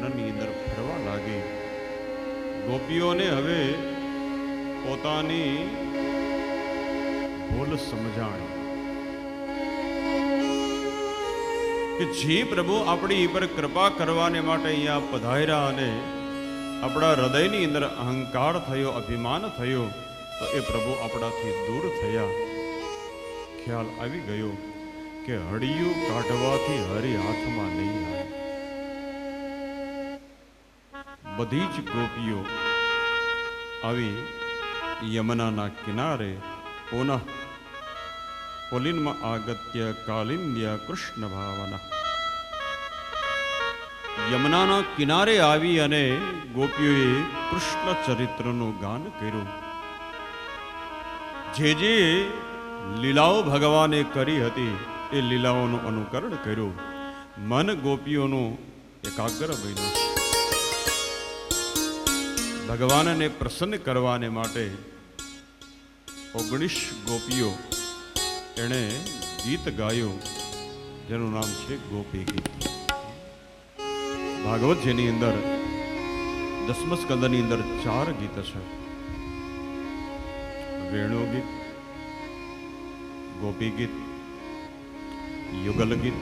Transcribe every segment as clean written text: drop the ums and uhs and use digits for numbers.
વનની અંદર ફરવા લાગી. ગોપીઓને હવે પોતાની ભૂલ સમજાણી કે જે પ્રભુ આપણી પર કૃપા કરવાને માટે અહીંયા પધાર્યા અને આપણા હૃદયની અંદર અહંકાર થયો, અભિમાન થયો, તો એ પ્રભુ આપણાથી દૂર થયા. ખ્યાલ આવી ગયો કે હળિયું કાઢવાથી હરી હાથમાં નહીં આવે. બધી જ ગોપીઓ આવી યમુનાના કિનારે પુનઃ પુલિનમાં આગત્ય કાલિંદ્ય કૃષ્ણ ભાવના. યમુનાના કિનારે આવી અને ગોપીઓએ કૃષ્ણ ચરિત્રનું ગાન કર્યું. જે જે લીલાઓ ભગવાને કરી હતી એ લીલાઓનું અનુકરણ કર્યું. મન ગોપીઓનું એકાગ્ર બન્યું. ભગવાનને પ્રસન્ન કરવાને માટે 19 ગોપીઓ એણે ગીત ગાયું જેનું નામ છે ગોપી ગીત. ભાગવત જેની અંદર 10મા સ્કંદની અંદર 4 ગીત છે. વેણુ ગીત, ગોપી ગીત, યુગલ ગીત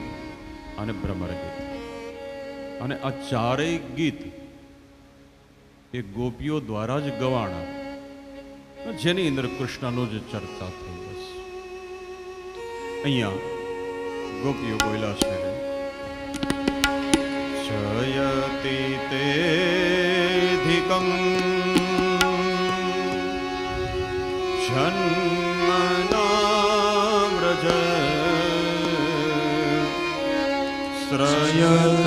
અને ભ્રમર ગીત. અને આ ચારેય ગીત એ ગોપીઓ દ્વારા જ ગવાણા, જેની અંદર કૃષ્ણનો જ ચર્ચા થઈ. બસ અહીંયા ગોપીઓ બોલ્યા છે જયતિ તેધિકં જન્મનામ્રજ શ્રયત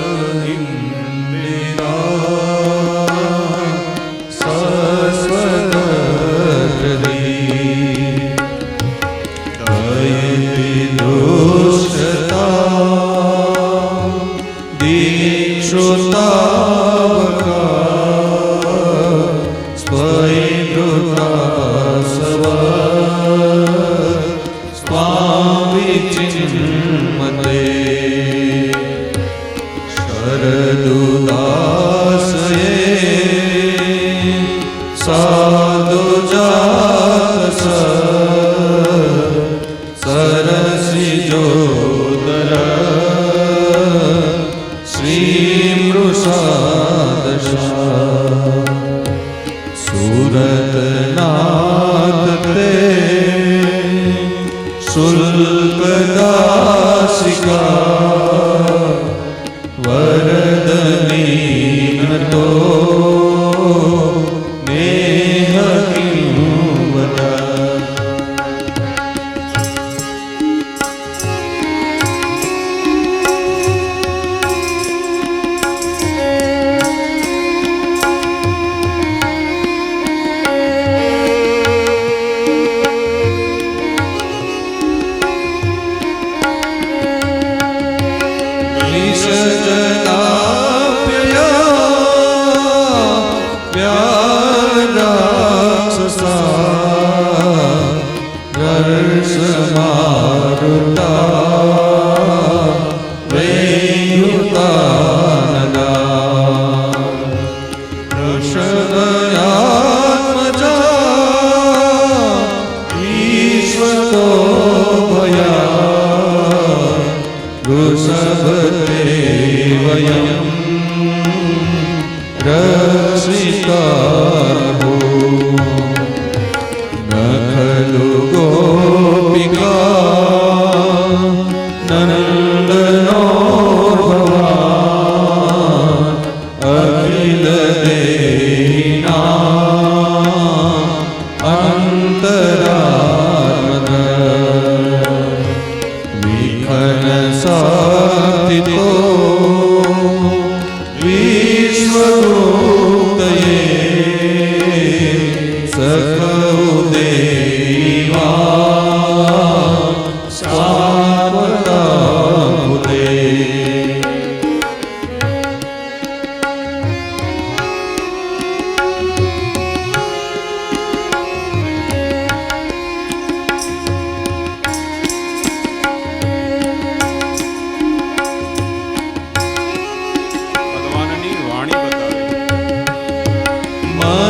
સખૌ દેવા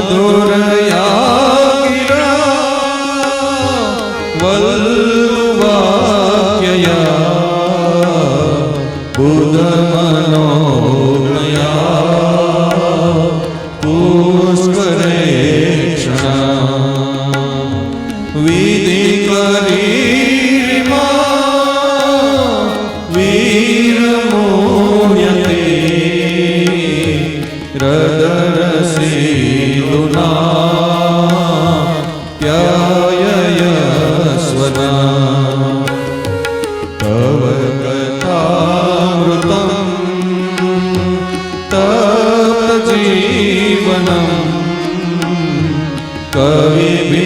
મધુરયા વલ્લુવાક્યયા બુધ મનોમયા પુષ્કરે ક્ષણા વિધિ કરી વીરમોયતે હૃદરસીલુના પ્યાયયસ્વના તવ કથામૃતમ તપજીવનમ કવિભિરીડિતમ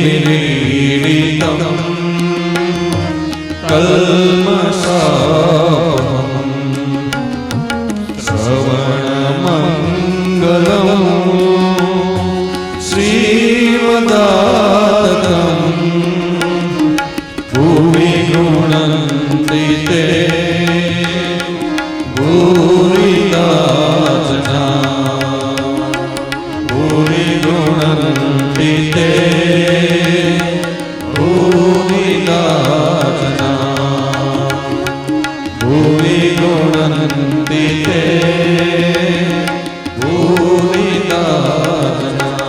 કલ્મષાપહમ શ્રવણમંગલમ શ્રીમદાતતમ ભૂમિ ગૃણન્તિ તે ભૂરિલા જના ભૂમિ ગૃણન્તિ તે ભૂરિલા જના ભૂમિ ગૃણન્તિ તે ભૂરિલા જના.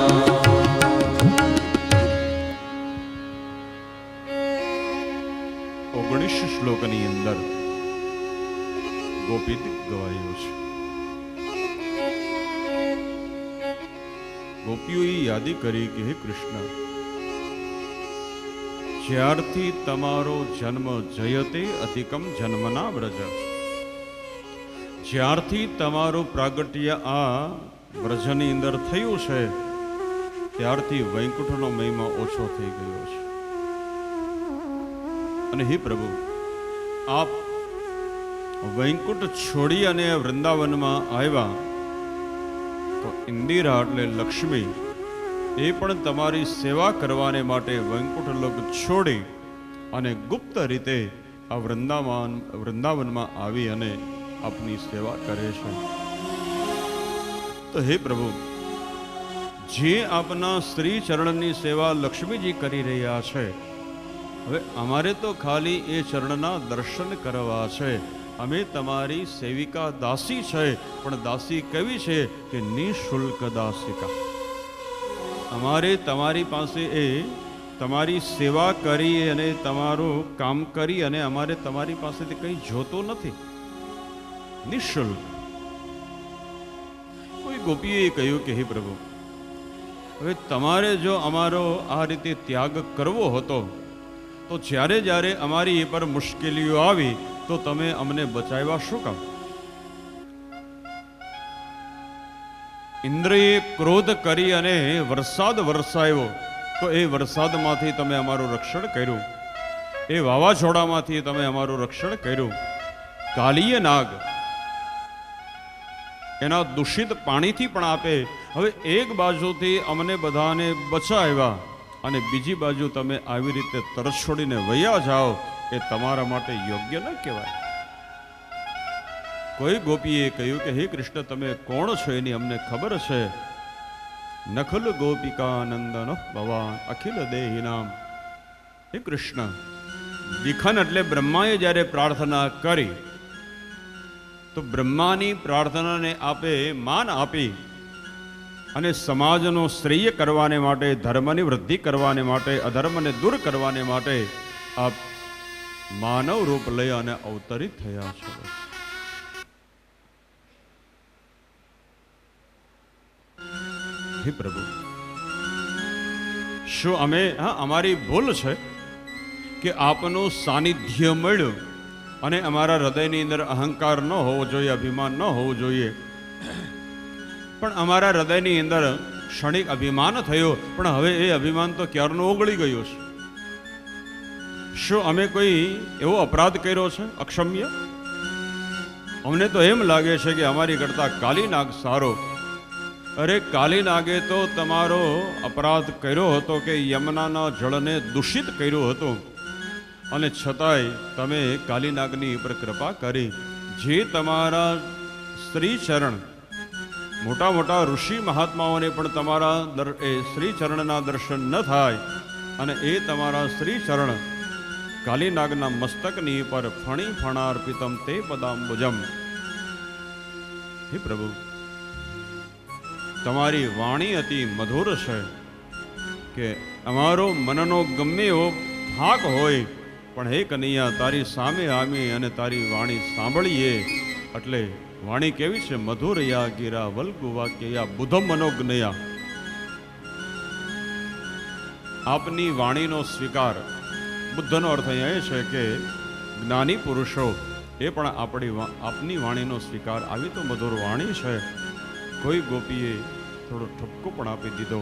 19 શ્લોકની અંદર ગોપીત ગવાયું છે. ગોપીઓએ યાદી કરી કે હે કૃષ્ણ, જ્યારથી તમારો જન્મ જયતે અધિકમ જન્મના વ્રજ, જ્યારથી તમારું પ્રાગટ્ય આ વ્રજની અંદર થયું છે ત્યારથી વૈકુંઠનો મહિમા ઓછો થઈ ગયો છે. અને હે પ્રભુ, આપ વૈકુંઠ છોડી અને વૃંદાવનમાં આવ્યા તો ઇન્દિરા એટલે લક્ષ્મી એ પણ તમારી સેવા કરવાને માટે વૈકુંઠ લોક છોડી અને ગુપ્ત રીતે આ વૃંદાવનમાં આવી અને આપની સેવા કરે છે. તો હે પ્રભુ, જે આપના શ્રી ચરણની સેવા લક્ષ્મીજી કરી રહ્યા છે, હવે અમારે તો ખાલી એ ચરણના દર્શન કરવા છે. અમે તમારી સેવિકા દાસી છે, પણ દાસી કેવી છે કે નિઃશુલ્ક દાસિકા. અમારે તમારી પાસે એ તમારી સેવા કરી અને તમારું કામ કરી અને અમારે તમારી પાસેથી કંઈ જોતું નથી, નિઃશુલ્ક. કોઈ ગોપીએ કહ્યું કે હે પ્રભુ, હવે તમારે જો અમારો આ રીતે ત્યાગ કરવો હતો તો જ્યારે જ્યારે અમારી એ પર મુશ્કેલીઓ આવી તો તમે અમને બચાવ્યા શું કામ? ઇન્દ્રએ ક્રોધ કરી અને વરસાદ વરસાવ્યો તો એ વરસાદમાંથી તમે અમારું રક્ષણ કર્યું, એ વાવાઝોડામાંથી તમે અમારું રક્ષણ કર્યું. કાલીય નાગ એના દૂષિત પાણીથી પણ આપે. હવે એક બાજુથી અમને બધાને બચાવ્યા અને બીજી બાજુ તમે આવી રીતે તરસ છોડીને વયા જાઓ, એ તમારા માટે યોગ્ય ન કહેવાય. કોઈ ગોપીએ કહ્યું કે હે કૃષ્ણ, તમે કોણ છો એની અમને ખબર છે. નખલ ગોપિકા નંદનો ભવાન અખિલ દેહી નામ. હે કૃષ્ણ, વિખન એટલે બ્રહ્માએ જ્યારે પ્રાર્થના કરી તો બ્રહ્માની પ્રાર્થનાને આપે માન આપી અને સમાજનો શ્રેય કરવાને માટે, ધર્મની વૃદ્ધિ કરવાને માટે, અધર્મને દૂર કરવાને માટે આપ માનવ રૂપ લઈ અને અવતરિત થયા છો. હે પ્રભુ, શું અમારી ભૂલ છે કે આપનું સાનિધ્ય મળ્યું અને અમારા હૃદયની અંદર અહંકાર ન હોવો જોઈએ, અભિમાન ન હોવું જોઈએ, પણ અમારા હૃદયની અંદર ક્ષણિક અભિમાન થયું, પણ હવે એ અભિમાન તો ક્યારનું ઓગળી ગયું છે. શું અમે કોઈ એવો અપરાધ કર્યો છે અક્ષમ્ય? અમને તો એમ લાગે છે કે અમારી કરતા કાલીનાગ સારો. અરે કાલીનાગે તો તમારો અપરાધ કર્યો હતો કે યમુનાના જળને દૂષિત કર્યું હતું, અને છતાંય તમે કાલીનાગની ઉપર કૃપા કરી. જે તમારા શ્રી ચરણ મોટા મોટા ઋષિ મહાત્માઓને પણ તમારા શ્રી ચરણના દર્શન ન થાય અને એ તમારા શ્રી ચરણ કાલીનાગના મસ્તકની પર ફણી ફણાર્પિતમ તે પદાંબુજમ. હે પ્રભુ, તમારી વાણી અતિ મધુર છે કે અમારો મનનો ગમે એવો થાક હોય પણ હે કનૈયા તારી સામે આવી અને તારી વાણી સાંભળીએ એટલે વાણી કેવી છે? મધુરયા ગીરા વલ્ગુ વાક્યયા બુધમ મનોજ્ઞયા. આપની વાણીનો સ્વીકાર, બુદ્ધનો અર્થ અહીંયા એ છે કે જ્ઞાની પુરુષો એ પણ આપની વાણીનો સ્વીકાર. આવી તો મધુર વાણી છે. કોઈ ગોપીએ થોડો ઠપકો પણ આપી દીધો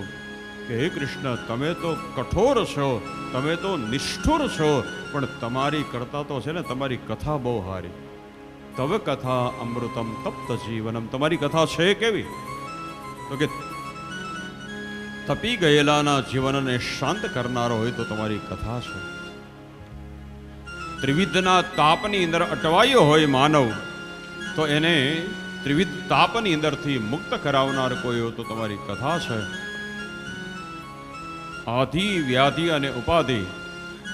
કે હે કૃષ્ણ, તમે તો કઠોર છો, તમે તો નિષ્ઠુર છો, પણ તમારી કરતા તો છે ને તમારી કથા બહુ હારી. તવ કથા અમૃતમ તપ્ત જીવનમ. તમારી કથા છે કેવી? તો કે તપી ગયેલાના જીવનને શાંત કરનારો હોય તો તમારી કથા છે. ત્રિવિધના તાપની અંદર અટવાયો હોય માનવ તો એને ત્રિવિધ તાપની અંદરથી મુક્ત કરાવનાર કોઈ હોય તો તમારી કથા છે. આધિ વ્યાધિ અને ઉપાધિ,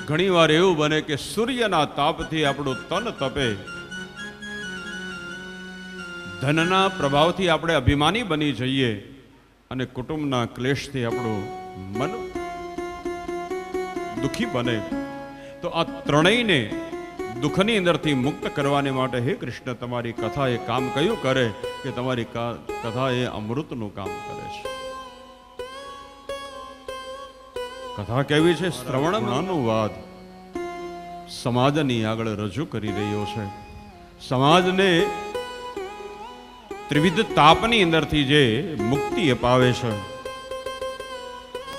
ઘણીવાર એવું બને કે સૂર્યના તાપથી આપણું તન તપે, ધનના પ્રભાવથી આપણે અભિમાની બની જઈએ અને કુટુંબના ક્લેશથી આપણું મન દુઃખી બને. તો આ ત્રણેયને દુઃખની અંદરથી મુક્ત કરવાને માટે હે કૃષ્ણ તમારી કથા એ કામ કયું કરે કે તમારી કથા એ અમૃતનું કામ કરે છે. કથા કેવી છે? શ્રવણાનુવાદ સમાજની આગળ રજૂ કરી રહ્યો છે. સમાજને ત્રિવિધ તાપની અંદરથી જે મુક્તિ અપાવે છે.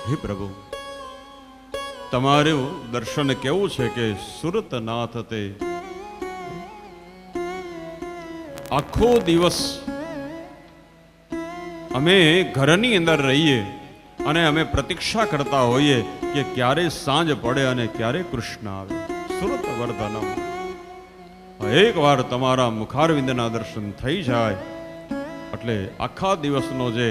હે પ્રભુ, તમારું દર્શન કેવું છે કે સુરતનાથ તે આખો દિવસ અમે ઘરની અંદર રહીએ અને અમે પ્રતીક્ષા કરતા હોઈએ કે ક્યારે સાંજ પડે અને ક્યારે કૃષ્ણ આવે. સુરત વર્ધનમ. એક વાર તમારા મુખારવિંદના દર્શન થઈ જાય એટલે આખા દિવસનો જે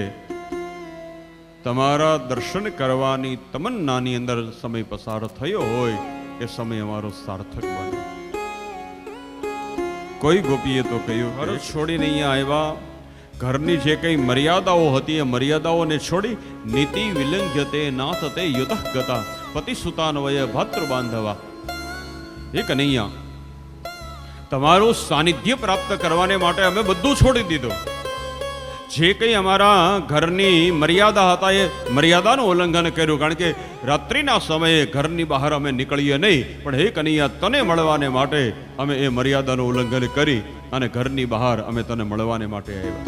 તમારા દર્શન કરવાની તમન્નાની અંદર સમય પસાર થયો હોય એ સમય અમારો સાર્થક બને. કોઈ ગોપીએ તો કહ્યું, ઘર છોડીને અહીંયા આવ્યા, ઘરની જે કઈ મર્યાદાઓ હતી એ મર્યાદાઓને છોડી નીતિ વિલંઘ્યતે નાથ તે યુતઃ ગતા પતિ સુતાનવય ભાતૃ બાંધવા. એ કનૈયા, તમારું સાનિધ્ય પ્રાપ્ત કરવાને માટે અમે બધું છોડી દીધું. જે કંઈ અમારા ઘરની મર્યાદા હતા એ મર્યાદાનું ઉલ્લંઘન કર્યું, કારણ કે રાત્રિના સમયે ઘરની બહાર અમે નીકળીએ નહીં, પણ હે કનૈયા તને મળવાને માટે અમે એ મર્યાદાનું ઉલ્લંઘન કરી અને ઘરની બહાર અમે તને મળવાને માટે આવ્યા.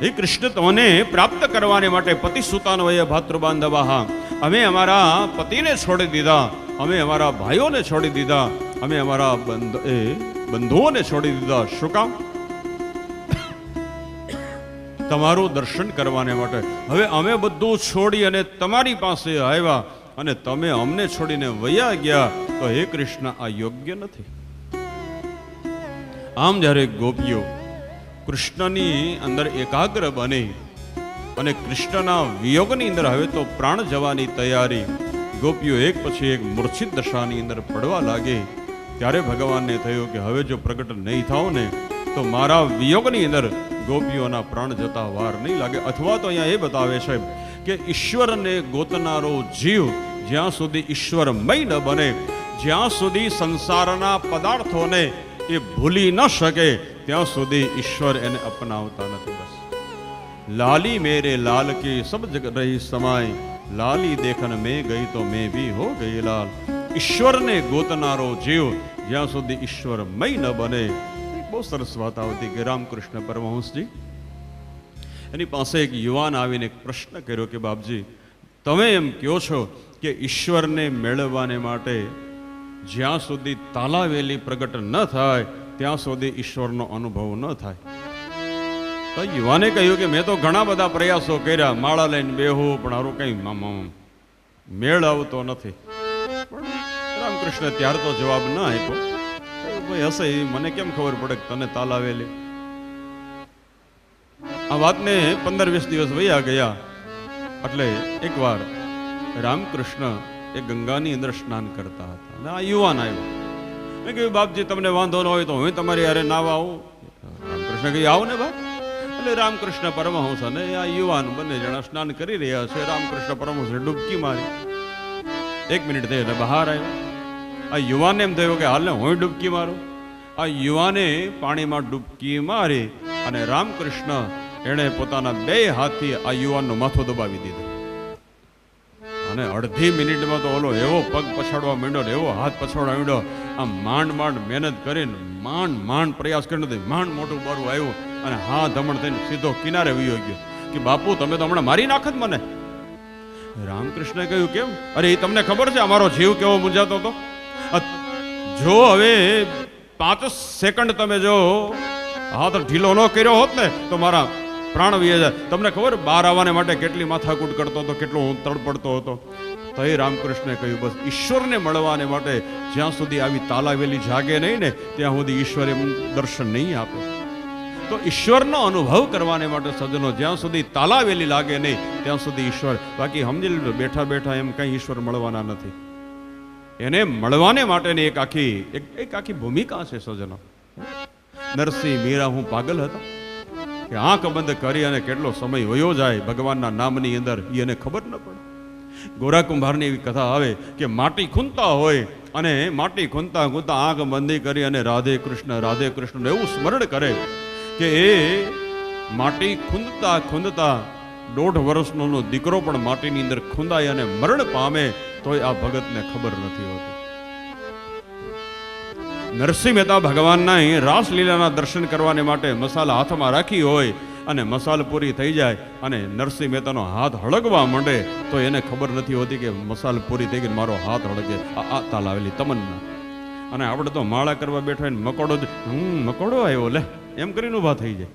હે કૃષ્ણ, તને પ્રાપ્ત કરવાને માટે પતિ સુતાનવય ભાતૃ બાંધવા, અમે અમારા પતિને છોડી દીધા, અમે અમારા ભાઈઓને છોડી દીધા, અમે અમારા બંધુઓને છોડી દીધા. શું કામ? તમારું દર્શન કરવાને માટે. હવે અમે બધું છોડી અને તમારી પાસે આવ્યા અને તમે અમને છોડીને વયા ગયા, તો હે કૃષ્ણ આ યોગ્ય નથી. આમ જ્યારે ગોપીઓ કૃષ્ણની અંદર એકાગ્ર બને અને કૃષ્ણના વિયોગની અંદર હવે તો પ્રાણ જવાની તૈયારી, ગોપીઓ એક પછી એક મૂર્છિત દશાની અંદર પડવા લાગે, ત્યારે ભગવાનને થયું કે હવે જો પ્રગટ નહીં થાવ ને તો મારા વિયોગની અંદર ગોપીઓના પ્રાણ જતા વાર નહીં લાગે. અથવા તો અહીંયા એ બતાવે છે કે ઈશ્વરને ગોતનારો જીવ જ્યાં સુધી ઈશ્વરમય ન બને, જ્યાં સુધી સંસારના પદાર્થોને એ ભૂલી ન શકે, ત્યાં સુધી ઈશ્વર એને અપનાવતા નથી. બસ લાલી મેરે લાલ કી સબ જગ રહી સમાય, લાલી દેખન મેં ગઈ તો મેં ભી હો ગઈ લાલ. ઈશ્વરને ગોતનારો જીવ જ્યાં સુધી ઈશ્વરમય ન બને. બહુ સરસ વાત આવતી કે રામકૃષ્ણ પરમહંસજી એની પાસે એક યુવાન આવીને એક પ્રશ્ન કર્યો કે બાપજી, તમે એમ કહો છો કે ઈશ્વરને મેળવવાને માટે જ્યાં સુધી તાલાવેલી પ્રગટ ન થાય ત્યાં સુધી ઈશ્વરનો અનુભવ ન થાય. તો યુવાને કહ્યું કે મેં તો ઘણા બધા પ્રયાસો કર્યા, માળા લઈને બેહું, પણ હારું કઈ મેળ આવતો નથી. પણ રામકૃષ્ણ ત્યાર તો જવાબ ના આપ્યો. ભાઈ હશે, મને કેમ ખબર પડે કે તને તાલાવેલી? આ વાતને 15-20 દિવસ વયા ગયા એટલે એકવાર રામકૃષ્ણ એ ગંગાની અંદર સ્નાન કરતા હતા અને આ યુવાન આવ્યો. મેં કહ્યું, બાપજી તમને વાંધો ન હોય તો હું તમારી હારે નાવા આવું? રામકૃષ્ણ કહ્યું, આવો ને બા. એટલે રામકૃષ્ણ પરમહંસ અને આ યુવાન બંને જણા સ્નાન કરી રહ્યા છે. રામકૃષ્ણ પરમહંસે ડૂબકી મારી. 1 મિનિટ થઈ એટલે બહાર આવ્યો. આ યુવાનને એમ થયું કે હાલને હું ડૂબકી મારું. આ યુવાને પાણીમાં ડૂબકી મારી અને રામકૃષ્ણ એણે પોતાના 2 હાથથી આ યુવાનનું માથું દબાવી દીધું અને અડધી મિનિટમાં તો ઓલો એવો પગ પછાડવા માંડ્યો ને એવો હાથ પછાડવા માંડ્યો. આમ માંડ મહેનત કરીને માંડ પ્રયાસ કરીને માંડ મોટું બારું આવ્યું અને હા ધમણ થઈને સીધો કિનારે વયો ગયો કે બાપુ તમે તો હમણાં મારી નાખત મને. રામકૃષ્ણે કહ્યું, કેમ? અરે એ તમને ખબર છે અમારો જીવ કેવો મૂંઝાતો હતો? જો હવે 5 સેકન્ડ તમે જો હાથ ઢીલો ન કર્યો હોત ને તો મારા પ્રાણ વહી જાય. તમને ખબર બહાર આવવાને માટે કેટલી માથાકૂટ કરતો હતો, કેટલો હું તડપડતો હતો. તો એ રામકૃષ્ણે કહ્યું, બસ ઈશ્વરને મળવાને માટે જ્યાં સુધી આવી તાલાવેલી જાગે નહીં ને ત્યાં સુધી ઈશ્વર એમ દર્શન નહીં આપે. તો ઈશ્વરનો અનુભવ કરવાને માટે સજ્જનો જ્યાં સુધી તાલાવેલી લાગે નહીં ત્યાં સુધી ઈશ્વર, બાકી સમજી લીધું બેઠા બેઠા એમ કઈ ઈશ્વર મળવાના નથી. એને મળવાને માટેની એક આખી ભૂમિકા છે સજ્જનો. નરસિંહ મીરા હું પાગલ હતા કે આંખ બંધ કરી અને કેટલો સમય વયો જાય ભગવાનના નામની અંદર એને ખબર ન પડે. ગોરા કુંભારની એવી કથા આવે કે માટી ખૂંદતા હોય અને માટી ખૂંદતા આંખ બંધી કરી અને રાધે કૃષ્ણ એવું સ્મરણ કરે કે એ માટી ખૂંદતા 1.5 વર્ષનો દીકરો પણ માટીની અંદર ખૂંદાય અને મરણ પામે તોય આ ભગતને ખબર નથી હોતી. નરસિંહ મહેતા ભગવાનના રાસલીલાના દર્શન કરવાને માટે મસાલા હાથમાં રાખી હોય અને મસાલ પૂરી થઈ જાય અને નરસિંહ મહેતાનો હાથ હળગવા માંડે તો એને ખબર નથી હોતી કે મસાલ પૂરી થઈ ગઈ, મારો હાથ હળગે. આ તાલાવેલી તમન્ના. અને આપણે તો માળા કરવા બેઠા ને મકોડો આવ્યો લે એમ કરીને ઊભા થઈ જાય.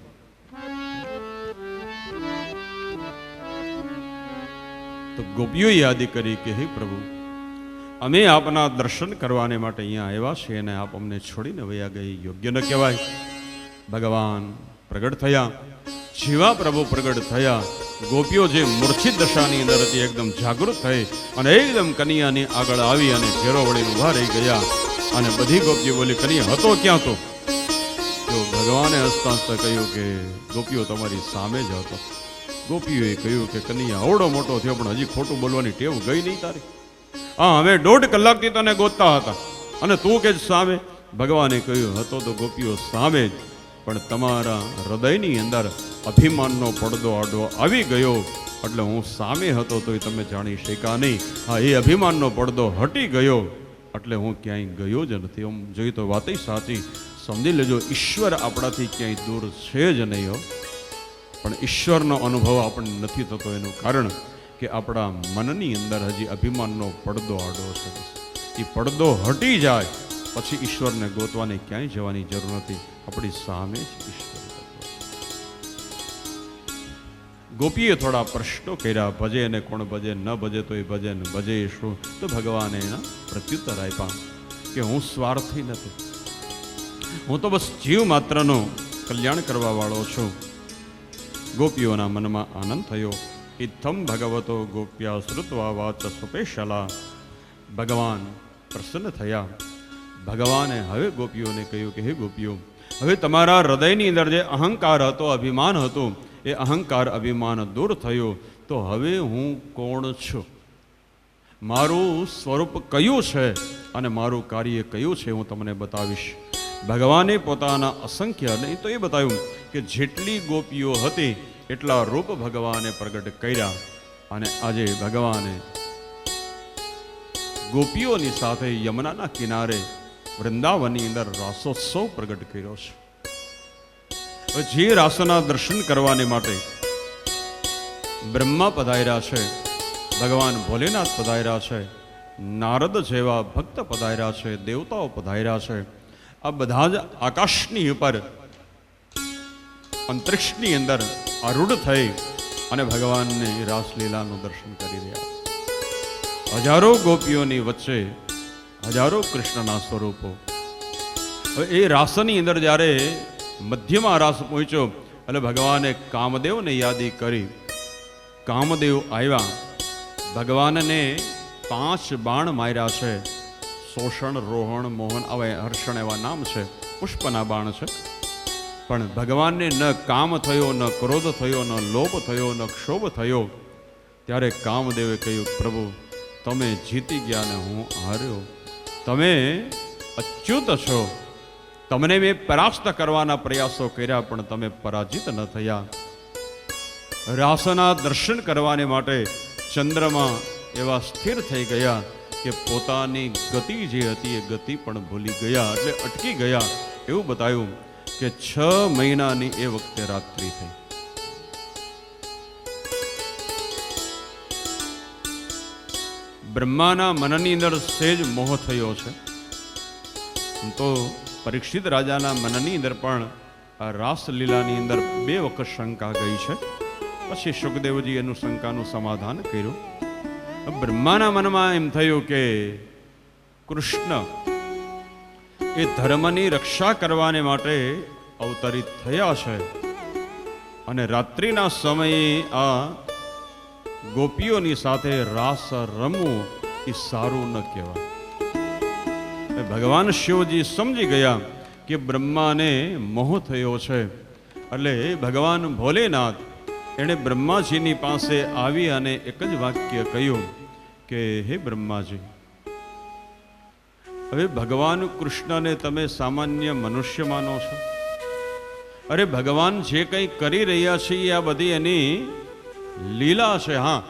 તો ગોપીઓ યાદ કરી કે હે પ્રભુ, અમે આપના દર્શન કરવાને માટે અહીંયા આવ્યા છીએ અને આપ અમને છોડીને વયા ગઈ, યોગ્ય ન કહેવાય. ભગવાન પ્રગટ થયા, જીવા પ્રભુ પ્રગટ થયા. ગોપીઓ જે મૂર્છિત દશાની અંદર હતી એકદમ જાગૃત થઈ અને એકદમ કન્યાની આગળ આવી અને ઘેરો વળીને ઊભા રહી ગયા. અને બધી ગોપીઓ બોલી, કન્યા હતો ક્યાં? તો ભગવાને હસતા હસતા કહ્યું કે ગોપીઓ તમારી સામે જ હતો. ગોપીઓએ કહ્યું કે કન્યા આવડો મોટો થયો પણ હજી ખોટું બોલવાની ટેવ ગઈ નહીં તારી. હા, હવે 1.5 કલાકથી તને ગોતતા હતા અને તું કે સામે. ભગવાને કહ્યું, હતો તો ગોપીઓ સામે જ, પણ તમારા હૃદયની અંદર અભિમાનનો પડદો આડો આવી ગયો એટલે હું સામે હતો તોય તમે જાણી શક્યા નહીં. હા, એ અભિમાનનો પડદો હટી ગયો એટલે હું ક્યાંય ગયો જ નથી. આમ જોઈએ તો વાત સાચી. સમજી લેજો, ઈશ્વર આપણાથી ક્યાંય દૂર છે જ નહીં હો. પણ ઈશ્વરનો અનુભવ આપણને નથી થતો એનું કારણ કે આપણા મનની અંદર હજી અભિમાનનો પડદો આડો છે. એ પડદો હટી જાય પછી ઈશ્વરને ગોતવાની ક્યાંય જવાની જરૂર નથી, આપણી સામે જ ઈશ્વર. ગોપીએ થોડા પ્રશ્નો કર્યા, ભજે અને કોણ ભજે, ન ભજે તો એ ભજે ને ભજે શું? તો ભગવાને એના પ્રત્યુત્તર આપ્યા કે હું સ્વાર્થી નથી, હું તો બસ જીવ માત્રનો કલ્યાણ કરવા વાળો છું. ગોપીઓના મનમાં આનંદ થયો. ઇત્થમ ભગવતો ગોપ્યા શ્રુત્વા વાચ સુપેશલા. ભગવાન પ્રસન્ન થયા. ભગવાને હવે ગોપીઓને કહ્યું કે હે ગોપીઓ, હવે તમારા હૃદયની અંદર જે અહંકાર હતો, અભિમાન હતું, એ અહંકાર અભિમાન દૂર થયું. તો હવે હું કોણ છું, મારું સ્વરૂપ કયું છે અને મારું કાર્ય કયું છે હું તમને બતાવીશ. ભગવાને પોતાના અસંખ્ય નહીં તો એ બતાવ્યું કે જેટલી ગોપીઓ હતી એટલા રૂપ ભગવાને પ્રગટ કર્યા. અને આજે ભગવાને ગોપીઓની સાથે યમુનાના કિનારે વૃંદાવનની અંદર રાસોત્સવ પ્રગટ કર્યો છે. જે રાસના દર્શન કરવાને માટે બ્રહ્મા પધાર્યા છે, ભગવાન ભોલેનાથ પધાર્યા છે, નારદ જેવા ભક્ત પધાર્યા છે, દેવતાઓ પધાર્યા છે. આ બધા જ આકાશની ઉપર અંતરિક્ષની અંદર આરૂઢ થઈ અને ભગવાનની રાસલીલાનું દર્શન કરી રહ્યા. હજારો ગોપીઓની વચ્ચે હજારો કૃષ્ણના સ્વરૂપો. હવે એ રાસની અંદર જ્યારે મધ્યમાં રાસ પહોંચ્યો એટલે ભગવાને કામદેવને યાદી કરી. કામદેવ આવ્યા, ભગવાનને 5 બાણ માર્યા છે. શોષણ, રોહણ, મોહન, હવે હર્ષણ એવા નામ છે. પુષ્પના બાણ છે. પણ ભગવાનને ન કામ થયો, ન ક્રોધ થયો, ન લોભ થયો, ન ક્ષોભ થયો. ત્યારે કામદેવે કહ્યું, પ્રભુ તમે જીતી ગયા ને હું હાર્યો. તમે અચ્યુત છો. તમને મેં પરાસ્ત કરવાના પ્રયાસો કર્યા પણ તમે પરાજિત ન થયા. રાસના દર્શન કરવાને માટે ચંદ્રમાં એવા સ્થિર થઈ ગયા કે પોતાની ગતિ જે હતી એ ગતિ પણ ભૂલી ગયા, એટલે અટકી ગયા. એવું બતાવ્યું કે 6 મહિનાની એ વખતે રાત્રિ થઈ. બ્રહ્માના મનની અંદર સેજ મોહ થયો છે. તો પરીક્ષિત રાજાના મનની અંદર પણ આ રાસલીલાની અંદર 2 વખત શંકા ગઈ છે. પછી સુખદેવજી એનું શંકાનું સમાધાન કર્યું. બ્રહ્માના મનમાં એમ થયું કે કૃષ્ણ એ ધર્મની રક્ષા કરવાને માટે અવતરિત થયા છે અને રાત્રિના સમયે આ ગોપીઓની સાથે રાસ રમવું એ સારું ન કહેવાય. ભગવાન શિવજી સમજી ગયા કે બ્રહ્માને મોહ થયો છે. એટલે ભગવાન ભોલેનાથ એણે બ્રહ્માજીની પાસે આવી અને એક જ વાક્ય કહ્યું કે હે બ્રહ્માજી, હવે ભગવાન કૃષ્ણને તમે સામાન્ય મનુષ્ય માનો છો? અરે ભગવાન જે કંઈ કરી રહ્યા છે આ બધી એની લીલા છે. હા,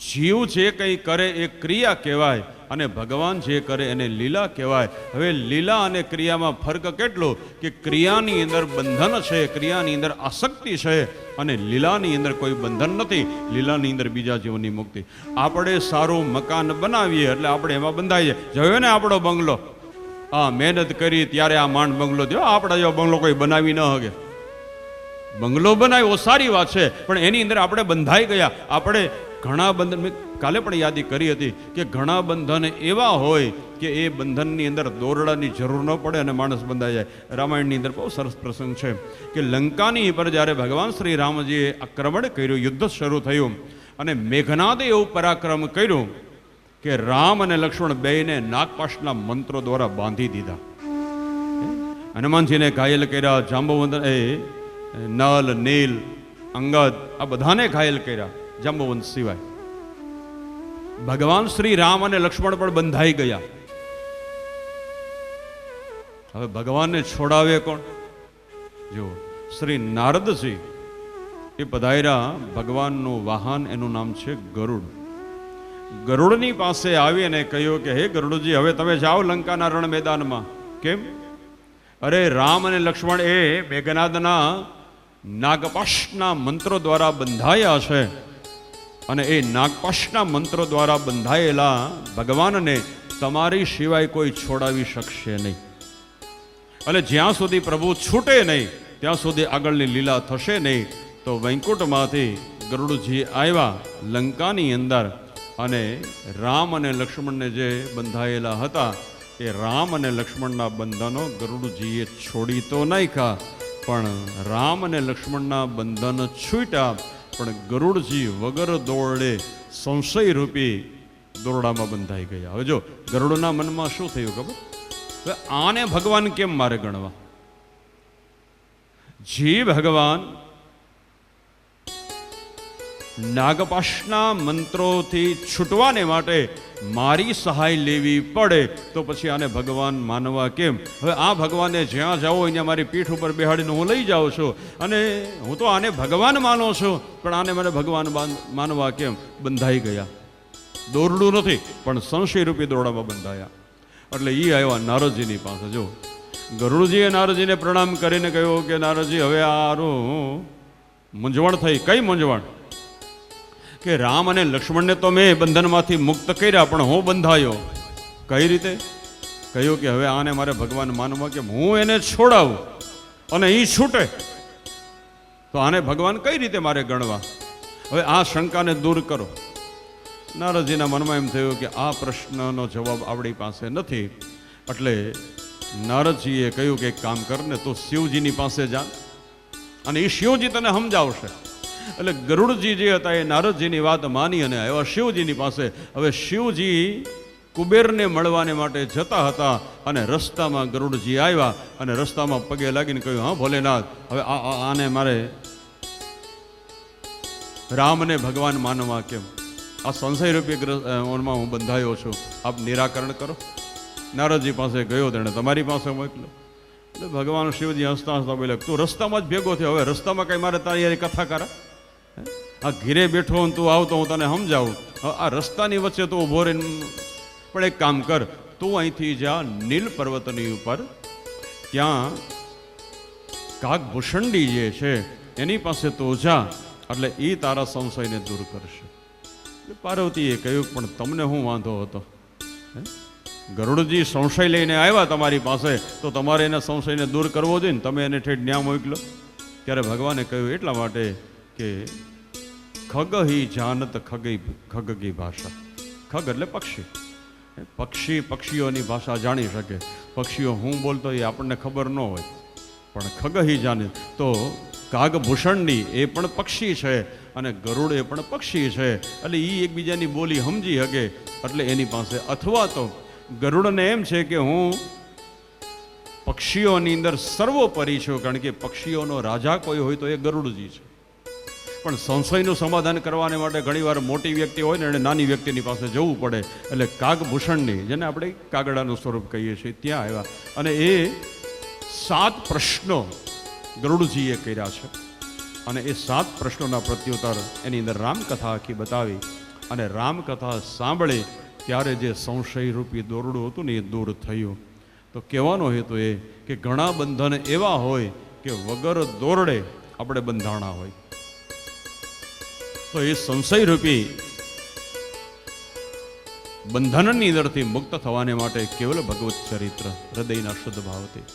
જીવ જે કંઈ કરે એ ક્રિયા કહેવાય અને ભગવાન જે કરે એને લીલા કહેવાય. હવે લીલા અને ક્રિયામાં ફરક કેટલો કે ક્રિયાની અંદર બંધન છે, ક્રિયાની અંદર આસક્તિ છે અને લીલાની અંદર કોઈ બંધન નથી. લીલાની અંદર બીજા જીવની મુક્તિ. આપણે સારું મકાન બનાવીએ એટલે આપણે એમાં બંધાઈએ. જોયો ને આપણો બંગલો, હા મહેનત કરી ત્યારે આ માંડ બંગલો થયો. આપણે જો બંગલો કોઈ બનાવી ન શકે. બંગલો બનાવ્યો સારી વાત છે પણ એની અંદર આપણે બંધાઈ ગયા. આપણે ઘણા બંધન, મેં કાલે પણ યાદી કરી હતી કે ઘણા બંધન એવા હોય કે એ બંધનની અંદર દોરડાની જરૂર ન પડે અને માણસ બંધાઈ જાય. રામાયણની અંદર બહુ સરસ પ્રસંગ છે કે લંકાની પર જ્યારે ભગવાન શ્રી રામજીએ આક્રમણ કર્યું, યુદ્ધ શરૂ થયું અને મેઘનાદે એવું પરાક્રમ કર્યું કે રામ અને લક્ષ્મણ બેયને નાગપાશના મંત્રો દ્વારા બાંધી દીધા. હનુમાનજીને ઘાયલ કર્યા, જાંબવંત નલ, નીલ, અંગદ આ બધાને ઘાયલ કર્યા જાંબવંત સિવાય. ભગવાન શ્રી રામ અને લક્ષ્મણ પણ બંધાઈ ગયા. હવે ભગવાનને છોડાવે કોણ? જો શ્રી નારદજી એ પધાર્યા. ભગવાનનું વાહન એનું નામ છે ગરુડ. ગરુડની પાસે આવી અને કહ્યું કે હે ગરુડજી, હવે તમે જાઓ લંકાના રણ મેદાનમાં. કેમ? અરે રામ અને લક્ષ્મણ એ મેઘનાદના નાગપાશના મંત્રો દ્વારા બંધાયા છે અને એ નાગપાશના મંત્રો દ્વારા બંધાયેલા ભગવાનને તમારી સિવાય કોઈ છોડાવી શકશે નહીં. અને જ્યાં સુધી પ્રભુ છૂટે નહીં ત્યાં સુધી આગળની લીલા થશે નહીં. તો વૈકુંઠમાંથી ગરુડજી આવ્યા લંકાની અંદર અને રામ અને લક્ષ્મણને જે બંધાયેલા હતા એ રામ અને લક્ષ્મણના બંધનો ગરુડજીએ છોડી તો નાખ્યા, પણ રામ અને લક્ષ્મણના બંધન છૂટ્યા પણ ગરુડજી વગર દોરડે સંશય રૂપી દોરડામાં બંધાઈ ગયા. હવે જો ગરુડના મનમાં શું થયું ખબર? હવે આને ભગવાન કેમ મારે ગણવા? જી ભગવાન નાગપાશના મંત્રોથી છૂટવાને માટે મારી સહાય લેવી પડે તો પછી આને ભગવાન માનવા કેમ? હવે આ ભગવાને જ્યાં જાઓ અહીંયા મારી પીઠ ઉપર બેહાડીને હું લઈ જાઉં છું અને હું તો આને ભગવાન માનો છું, પણ આને મને ભગવાન માનવા કેમ? બંધાઈ ગયા. દોરડું નથી પણ સંશય રૂપી દોરડામાં બંધાયા. એટલે એ આવ્યા નારદજીની પાસે. જો ગરુડજીએ નારદજીને પ્રણામ કરીને કહ્યું કે નારદજી, હવે આરું મૂંઝવણ થઈ. કઈ મૂંઝવણ? કે રામ અને લક્ષ્મણને તો મેં બંધનમાંથી મુક્ત કર્યા પણ હું બંધાયો. કઈ રીતે? કહ્યું કે હવે આને મારે ભગવાન માનવા કે હું એને છોડાવું અને એ છૂટે તો આને ભગવાન કઈ રીતે મારે ગણવા? હવે આ શંકાને દૂર કરો. નારદજીના મનમાં એમ થયું કે આ પ્રશ્નનો જવાબ આપણી પાસે નથી. એટલે નારદજીએ કહ્યું કે એક કામ કર ને, તો શિવજીની પાસે જા. અને એ શિવજી તને સમજાવશે. એટલે ગરુડજી જે હતા એ નારદજીની વાત માની અને આવ્યા શિવજીની પાસે. હવે શિવજી કુબેરને મળવાને માટે જતા હતા અને રસ્તામાં ગરુડજી આવ્યા અને રસ્તામાં પગે લાગીને કહ્યું, હા ભોલેનાથ, હવે આને મારે રામને ભગવાન માનવા કેમ? આ સંશય રૂપી ઓનમાં હું બંધાયો છું, આપ નિરાકરણ કરો. નારદજી પાસે ગયો, તેણે તમારી પાસે મોકલ્યો. એટલે ભગવાન શિવજી હસતા હસતા બોલ્યા, તું રસ્તામાં જ ભેગો થયો, હવે રસ્તામાં કઈ મારે તારી કથા કરા? આ ઘીરે બેઠો ને તું આવતો હું તને સમજાવું, આ રસ્તાની વચ્ચે તું ઉભો રહીને. પણ એક કામ કર, તું અહીંથી જા નીલ પર્વતની ઉપર, ત્યાં કાગભૂષણડી જે છે એની પાસે તું જા, એટલે એ તારા સંશયને દૂર કરશે. પાર્વતીએ કહ્યું, પણ તમને શું વાંધો હતો? ગરુડજી સંશય લઈને આવ્યા તમારી પાસે, તો તમારે એના સંશયને દૂર કરવો જોઈએ ને, તમે એને ઠેઠ ન્યા મોકલો. ત્યારે ભગવાને કહ્યું, એટલા માટે કે ખગહી જાનત ખગગી ભાષા. ખગ એટલે પક્ષી, પક્ષીઓની ભાષા જાણી શકે. પક્ષીઓ હું બોલતો એ આપણને ખબર ન હોય, પણ ખગહી જાને તો કાગભૂષણની એ પણ પક્ષી છે અને ગરુડ એ પણ પક્ષી છે, એટલે એ એકબીજાની બોલી સમજી શકે. એટલે એની પાસે, અથવા તો ગરુડને એમ છે કે હું પક્ષીઓની અંદર સર્વોપરી છું, કારણ કે પક્ષીઓનો રાજા કોઈ હોય તો એ ગરુડજી છે. પણ સંશયનું સમાધાન કરવાને માટે ઘણીવાર મોટી વ્યક્તિ હોય ને એને નાની વ્યક્તિની પાસે જવું પડે. એટલે કાગભૂષણની, જેને આપણે કાગડાનું સ્વરૂપ કહીએ છીએ, ત્યાં આવ્યા અને એ 7 પ્રશ્નો ગરુડજીએ કર્યા છે. અને એ 7 પ્રશ્નોના પ્રત્યુત્તર એની અંદર રામકથા આખી બતાવી. અને રામકથા સાંભળી ત્યારે જે સંશય રૂપી દોરડું હતું ને એ દૂર થયું. તો કહેવાનો હેતુ એ કે ઘણા બંધન એવા હોય કે વગર દોરડે આપણે બંધાણા હોય. તો એ સંશય રૂપી બંધનની અંદરથી મુક્ત થવાને માટે કેવલ ભગવત ચરિત્ર હૃદયના શુદ્ધ ભાવથી.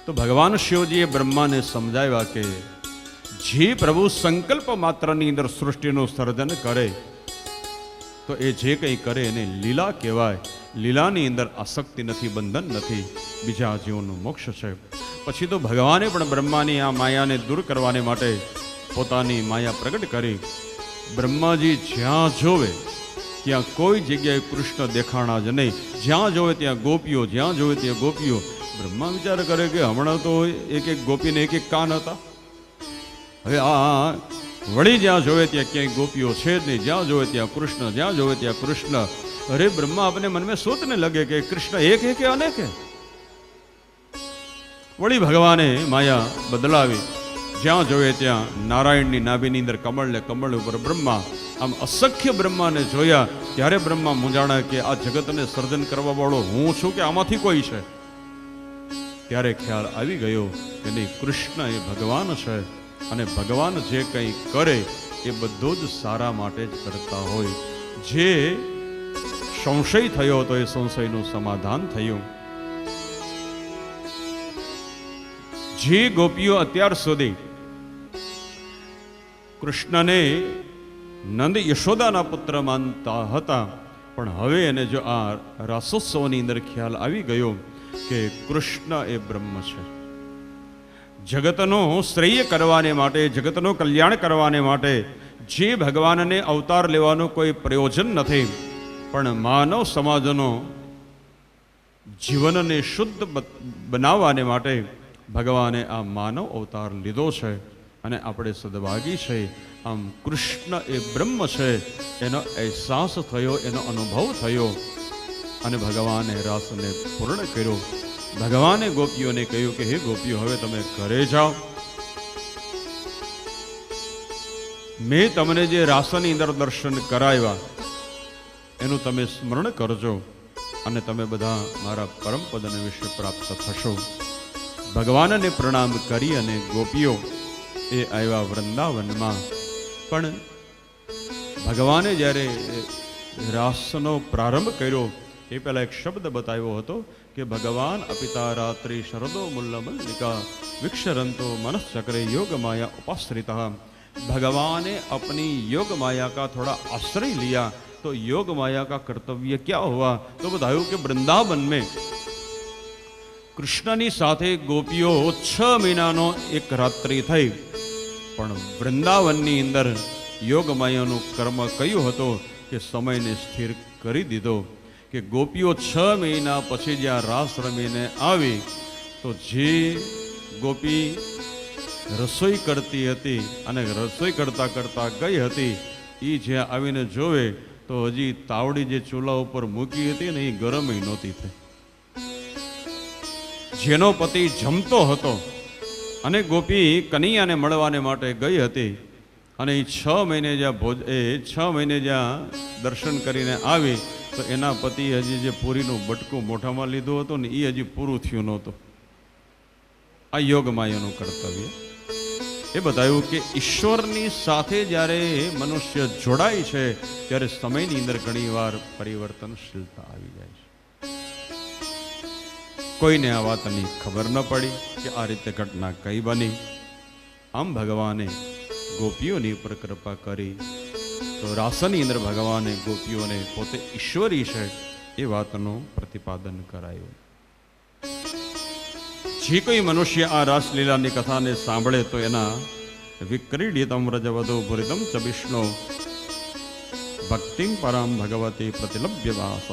તો ભગવાન શિવજીએ બ્રહ્માને સમજાવ્યા કે જે પ્રભુ સંકલ્પ માત્રની અંદર સૃષ્ટિનું સર્જન કરે તો એ જે કંઈ કરે એને લીલા કહેવાય. લીલાની અંદર આસક્તિ નથી, બંધન નથી, બીજા જીવોનું મોક્ષ છે. પછી તો ભગવાને પણ બ્રહ્માની આ માયાને દૂર કરવાને માટે પોતાની માયા પ્રગટ કરી. બ્રહ્માજી જ્યાં જોવે ત્યાં કોઈ જગ્યાએ કૃષ્ણ દેખાણા જ નહીં. જ્યાં જોવે ત્યાં ગોપીઓ, જ્યાં જોવે ત્યાં ગોપીઓ. બ્રહ્મા વિચાર કરે કે હમણાં તો એક એક ગોપીને એક એક કાન હતા, હવે આ વળી જ્યાં જોવે ત્યાં ક્યાંય ગોપીઓ છે જ નહીં. જ્યાં જોવે ત્યાં કૃષ્ણ, જ્યાં જોવે ત્યાં કૃષ્ણ. અરે બ્રહ્મા આપને મનમાં સોચને લગે કે કૃષ્ણ એક હે કે અનેક હે. વળી ભગવાને માયા બદલાવી. જ્યાં જોઈએ ત્યાં નારાયણની નાભીની અંદર કમળ ને કમળ ઉપર બ્રહ્મા. આમ અસખ્ય બ્રહ્માને જોયા ત્યારે બ્રહ્મા મૂંઝાણા કે આ જગતને સર્જન કરવા વાળો હું છું કે આમાંથી કોઈ છે. ત્યારે ખ્યાલ આવી ગયો કે નહીં, કૃષ્ણ એ ભગવાન છે અને ભગવાન જે કંઈ કરે એ બધું જ સારા માટે જ કરતા હોય. જે સંશય થયો હતો એ સંશયનું સમાધાન થયું. જે ગોપીઓ અત્યાર સુધી કૃષ્ણને નંદ યશોદાના પુત્ર માનતા હતા, પણ હવે એને જો આ રાસોત્સવની અંદર ખ્યાલ આવી ગયો કે કૃષ્ણ એ બ્રહ્મ છે. જગતનો શ્રેય કરવાને માટે, જગતનું કલ્યાણ કરવાને માટે જે ભગવાનને અવતાર લેવાનું કોઈ પ્રયોજન નથી, પણ માનવ સમાજનો જીવનને શુદ્ધ બનાવવાને માટે ભગવાને આ માનવ અવતાર લીધો છે અને આપણે સદભાગી છે. આમ કૃષ્ણ એ બ્રહ્મ છે એનો અહેસાસ થયો, એનો અનુભવ થયો અને ભગવાને રાસને પૂર્ણ કર્યો. ભગવાને ગોપીઓને કહ્યું કે હે ગોપીઓ, હવે તમે ઘરે જાઓ. મેં તમને જે રાસની અંદર દર્શન કરાવ્યા એનું તમે સ્મરણ કરજો અને તમે બધા મારા પરમપદને વિશે પ્રાપ્ત થશો. ભગવાનને પ્રણામ કરી અને ગોપીઓ એ આવ્યા વૃંદાવનમાં. પણ ભગવાને જ્યારે રાસનો પ્રારંભ કર્યો એ પહેલા એક શબ્દ બતાવ્યો હતો કે ભગવાન અપિતા રાત્રિ શરદો મુલ્લ મલ્લિકા વિક્ષરંતો मनश्चक्रे योग माया उपाश्रिता. भगवाने अपनी योग माया का थोड़ा आश्रय लिया तो योग माया का कर्तव्य क्या हुआ? तो बताया कि वृंदावन में કૃષ્ણની સાથે ગોપીઓ 6 મહિનાનો એક રાત્રિ થઈ, પણ વૃંદાવનની અંદર યોગમાયાનું કર્મ કયું હતું કે સમયને સ્થિર કરી દીધો કે ગોપીઓ 6 મહિના પછી જ્યાં રાસ રમીને આવી તો જે ગોપી રસોઈ કરતી હતી અને રસોઈ કરતા કરતા ગઈ હતી, એ જ્યાં આવીને જોવે તો હજી તાવડી જે ચૂલા ઉપર મૂકી હતી ને એ ગરમ નહોતી થઈ. જેનો પતિ જમતો હતો અને ગોપી કનૈયાને મળવાને માટે ગઈ હતી અને એ 6 મહિને જ્યાં 6 મહિને જ્યાં દર્શન કરીને આવી તો એના પતિ હજી જે પૂરીનું બટકું મોઢામાં લીધું હતું ને એ હજી પૂરું થયું નહોતું. આ યોગમાયાનું કર્તવ્ય એ બતાવ્યું કે ઈશ્વરની સાથે જ્યારે મનુષ્ય જોડાય છે ત્યારે સમયની અંદર ઘણીવાર પરિવર્તનશીલતા આવી જાય છે. કોઈને આ વાતની ખબર ન પડી કે આ રીતે ઘટના કઈ બની. આમ ભગવાને ગોપીઓની ઉપર કૃપા કરી તો રાસની અંદર ભગવાને ગોપીઓને પોતે ઈશ્વરી છે એ વાતનું પ્રતિપાદન કરાયું. જે કોઈ મનુષ્ય આ રાસલીલાની કથાને સાંભળે તો એના વિક્રીડિતમ વ્રજવધો ભૂરિતમ ચ વિષ્ણુ ભક્તિમ પરામ ભગવતી પ્રતિલભ્ય વાસ.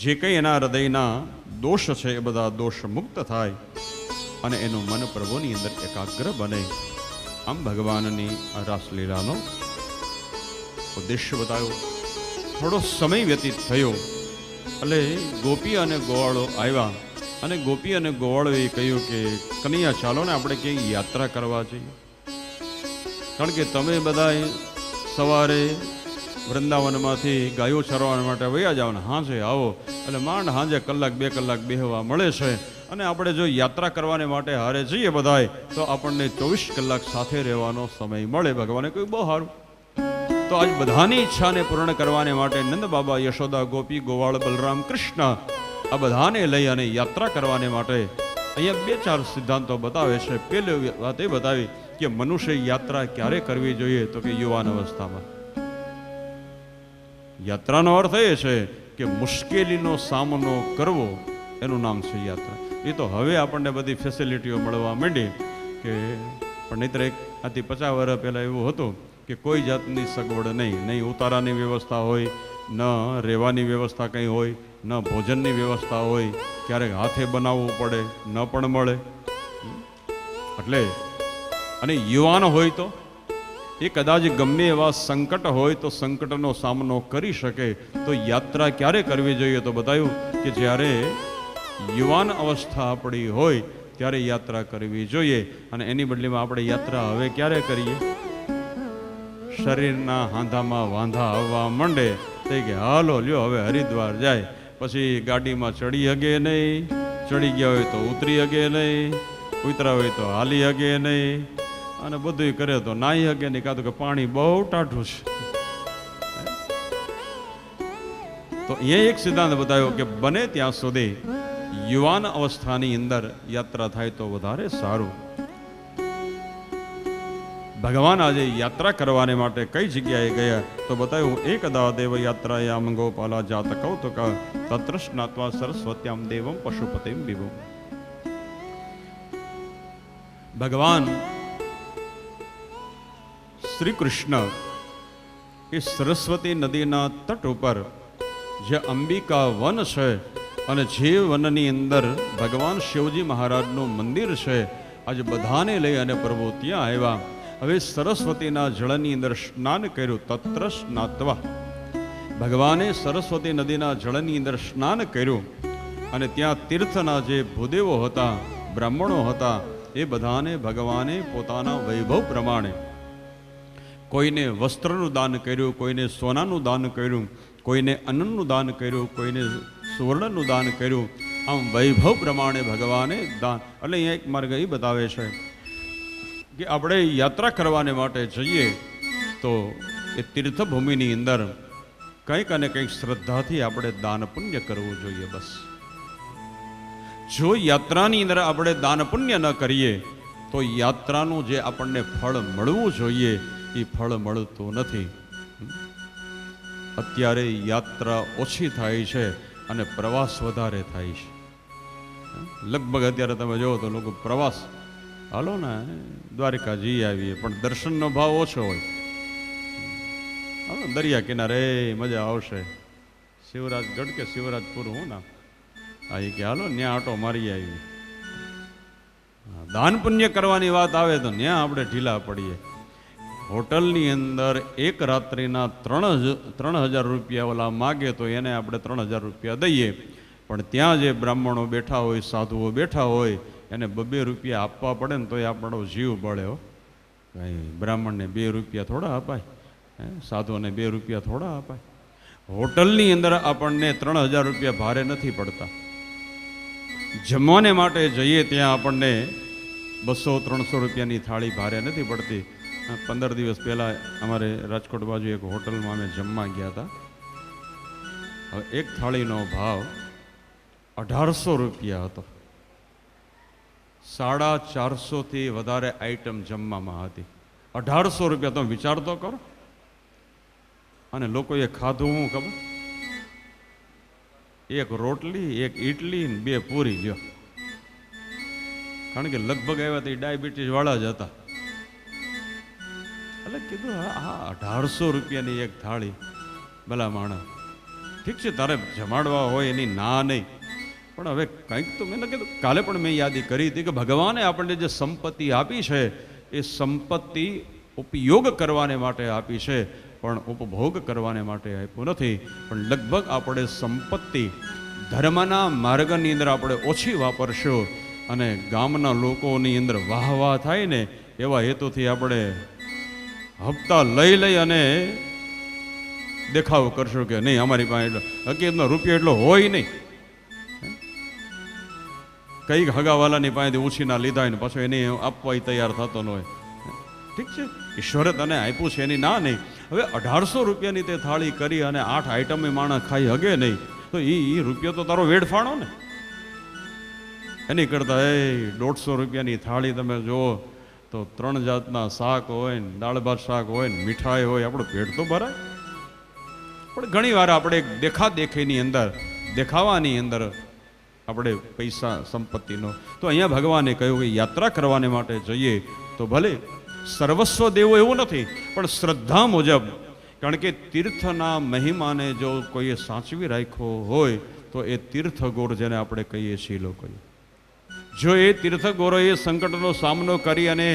જે કંઈ એના હૃદયના દોષ છે એ બધા દોષ મુક્ત થાય અને એનું મન પ્રભુની અંદર એકાગ્ર બને. આમ ભગવાનની આ રાસલીલાનો ઉદ્દેશ્ય બતાવ્યો. થોડો સમય વ્યતીત થયો એટલે ગોપી અને ગોવાળો આવ્યા અને ગોપી અને ગોવાળોએ કહ્યું કે કનૈયા ચાલો ને આપણે ક્યાંય યાત્રા કરવા જઈએ, કારણ કે તમે બધા સવારે વૃંદાવનમાંથી ગાયો ચરવા માટે વયા જાઓ ને હાંજે આવો એટલે માંડ હાંજે કલાક 2 કલાક બેહવા મળે છે અને આપણે જો યાત્રા કરવાને માટે હારે જઈએ બધાય તો આપણને 24 કલાક સાથે રહેવાનો સમય મળે. ભગવાને કહ્યું બહુ સારું. તો આજ બધાની ઈચ્છાને પૂર્ણ કરવાને માટે નંદ બાબા, યશોદા, ગોપી, ગોવાળ, બલરામ, કૃષ્ણ આ બધાને લઈ અને યાત્રા કરવાને માટે અહીંયા 2-4 સિદ્ધાંતો બતાવે છે. પહેલી વાત એ બતાવી કે મનુષ્ય યાત્રા ક્યારે કરવી જોઈએ તો કે યુવાન અવસ્થામાં. યાત્રાનો અર્થ એ છે કે મુશ્કેલીનો સામનો કરવો, એનું નામ છે યાત્રા. એ તો હવે આપણને બધી ફેસિલિટીઓ મળવા માંડી કે પણ નહીતર આથી 50 વર્ષ પહેલાં એવું હતું કે કોઈ જાતની સગવડ નહીં ઉતારાની વ્યવસ્થા હોય, ન રહેવાની વ્યવસ્થા કંઈ હોય, ન ભોજનની વ્યવસ્થા હોય, ક્યારેક હાથે બનાવવું પડે, ન પણ મળે. એટલે અને યુવાન હોય તો એ કદાચ ગમે એવા સંકટ હોય તો સંકટનો સામનો કરી શકે. તો યાત્રા ક્યારે કરવી જોઈએ તો બતાવ્યું કે જ્યારે યુવાન અવસ્થા આપણી હોય ત્યારે યાત્રા કરવી જોઈએ. અને એની બદલીમાં આપણે યાત્રા હવે ક્યારે કરીએ? શરીરના હાંધામાં વાંધા આવવા માંડે થઈ કે હાલો લ્યો હવે હરિદ્વાર જાય, પછી ગાડીમાં ચડી હગે નહીં, ચડી ગયા હોય તો ઉતરી હગે નહીં, ઉતરા હોય તો હાલી હગે નહીં, અને બધું કરે તો નાહી હગે નહીં, કાં તો કે પાણી બહુ ટાઢું છે. તો એ એક સિદ્ધાંત બતાવ્યો કે બને ત્યાં સુધી યુવાન અવસ્થાની અંદર યાત્રા થાય તો વધારે સારું. ભગવાન આજે યાત્રા કરવાને માટે કઈ જગ્યાએ ગયા તો બતાવ્યું એકદા દેવ યાત્રાયામ ગોપાલા જાત કૌતુક તત્ર સ્નાત્વા સરસ્વત્યામ દેવમ પશુપતિમ વિભુમ. ભગવાન શ્રી કૃષ્ણ એ સરસ્વતી નદીના તટ ઉપર જે અંબિકા વન છે અને જે વનની અંદર ભગવાન શિવજી મહારાજનું મંદિર છે, આજે બધાને લઈ અને પ્રભુ ત્યાં આવ્યા. હવે સરસ્વતીના જળની અંદર સ્નાન કર્યું. તત્ર સ્નાત્વા, ભગવાને સરસ્વતી નદીના જળની અંદર સ્નાન કર્યું અને ત્યાં તીર્થના જે ભૂદેવો હતા, બ્રાહ્મણો હતા, એ બધાને ભગવાને પોતાના વૈભવ પ્રમાણે કોઈને વસ્ત્રનું દાન કર્યું, કોઈને સોનાનું દાન કર્યું, કોઈને અન્નનું દાન કર્યું, કોઈને સુવર્ણનું દાન કર્યું. આમ વૈભવ પ્રમાણે ભગવાને દાન. એટલે અહીંયા એક માર્ગ એ બતાવે છે કે આપણે યાત્રા કરવાને માટે જઈએ તો એ તીર્થભૂમિની અંદર કંઈક અને કંઈક શ્રદ્ધાથી આપણે દાન પુણ્ય કરવું જોઈએ. બસ જો યાત્રાની અંદર આપણે દાન પુણ્ય ન કરીએ તો યાત્રાનું જે આપણને ફળ મળવું જોઈએ એ ફળ મળતું નથી. અત્યારે યાત્રા ઓછી થાય છે અને પ્રવાસ વધારે થાય છે. લગભગ અત્યારે તમે જુઓ તો લોકો પ્રવાસ હાલો ને દ્વારિકા જઈ આવીએ, પણ દર્શનનો ભાવ ઓછો હોય. હાલો દરિયા કિનારે મજા આવશે, શિવરાજગઢ કે શિવરાજપુર હું ના હા એ કે હાલો ત્યાં આટો મારી આવી. દાન પુણ્ય કરવાની વાત આવે તો ત્યાં આપણે ઢીલા પડીએ. હોટલની અંદર એક રાત્રિના 3,000 રૂપિયા ઓલા માગે તો એને આપણે 3,000 રૂપિયા દઈએ, પણ ત્યાં જે બ્રાહ્મણો બેઠા હોય, સાધુઓ બેઠા હોય, એને 2 રૂપિયા આપવા પડે ને તો એ આપણો જીવ બળે. હો કાંઈ બ્રાહ્મણને 2 રૂપિયા થોડા અપાય, સાધુઓને 2 રૂપિયા થોડા અપાય. હોટલની અંદર આપણને 3,000 રૂપિયા ભારે નથી પડતા. જમવાને માટે જઈએ ત્યાં આપણને 200-300 રૂપિયાની થાળી ભારે નથી પડતી. 15 દિવસ પહેલાં અમારે રાજકોટ બાજુ એક હોટલમાં અમે જમવા ગયા હતા. હવે એક થાળીનો ભાવ 1,800 રૂપિયા હતો. 450થી વધારે આઈટમ જમવામાં હતી. 1,800 રૂપિયા તમે વિચાર તો કરો. અને લોકોએ ખાધું હું ખબર? એક રોટલી, એક ઇડલી, 2 પૂરી લ્યો. કારણ કે લગભગ આવ્યા તો એ ડાયાબિટીસ વાળા જ હતા. એટલે કીધું હા 1,800 રૂપિયાની એક થાળી, ભલા માણસ. ઠીક છે તારે જમાડવા હોય એની ના નહીં, પણ હવે કંઈક તો મેં કીધું, કાલે પણ મેં યાદી કરી હતી કે ભગવાને આપણને જે સંપત્તિ આપી છે એ સંપત્તિ ઉપયોગ કરવાને માટે આપી છે, પણ ઉપભોગ કરવાને માટે આપ્યું નથી. પણ લગભગ આપણે સંપત્તિ ધર્મના માર્ગની અંદર આપણે ઓછી વાપરશું અને ગામના લોકોની અંદર વાહ વાહ થાય ને એવા હેતુથી આપણે હપ્તા લઈ અને દેખાવ કરશો કે નહીં અમારી પાસે હકીકતમાં રૂપિયો એટલો હોય નહીં. કઈક હગાવાલાની પાસેથી ઉછીના લીધા હોય ને પાછો એને આપવા તૈયાર થતો ન હોય. ઠીક છે, ઈશ્વરે તને આપ્યું છે એની ના નહીં. હવે 1,800 રૂપિયાની તે થાળી કરી અને 8 આઈટમે માણસ ખાઈ હગે નહીં, તો એ રૂપિયો તો તારો વેડફાણો ને. એની કરતા 150 રૂપિયાની થાળી તમે જુઓ તો 3 જાતના શાક હોય ને, દાળ ભાત શાક હોય ને, મીઠાઈ હોય, આપણું પેટ તો ભરાય. પણ ઘણી વાર આપણે દેખાદેખીની અંદર, દેખાવાની અંદર આપણે પૈસા સંપત્તિનો, તો અહીંયા ભગવાને કહ્યું કે યાત્રા કરવાને માટે જઈએ તો ભલે સર્વસ્વ દેવો એવું નથી, પણ શ્રદ્ધા મુજબ. કારણ કે તીર્થના મહિમાને જો કોઈએ સાચવી રાખ્યો હોય તો એ તીર્થગોર જેને આપણે કહીએ છીએ લોકોએ, જો એ તીર્થગોરોએ સંકટનો સામનો કરી અને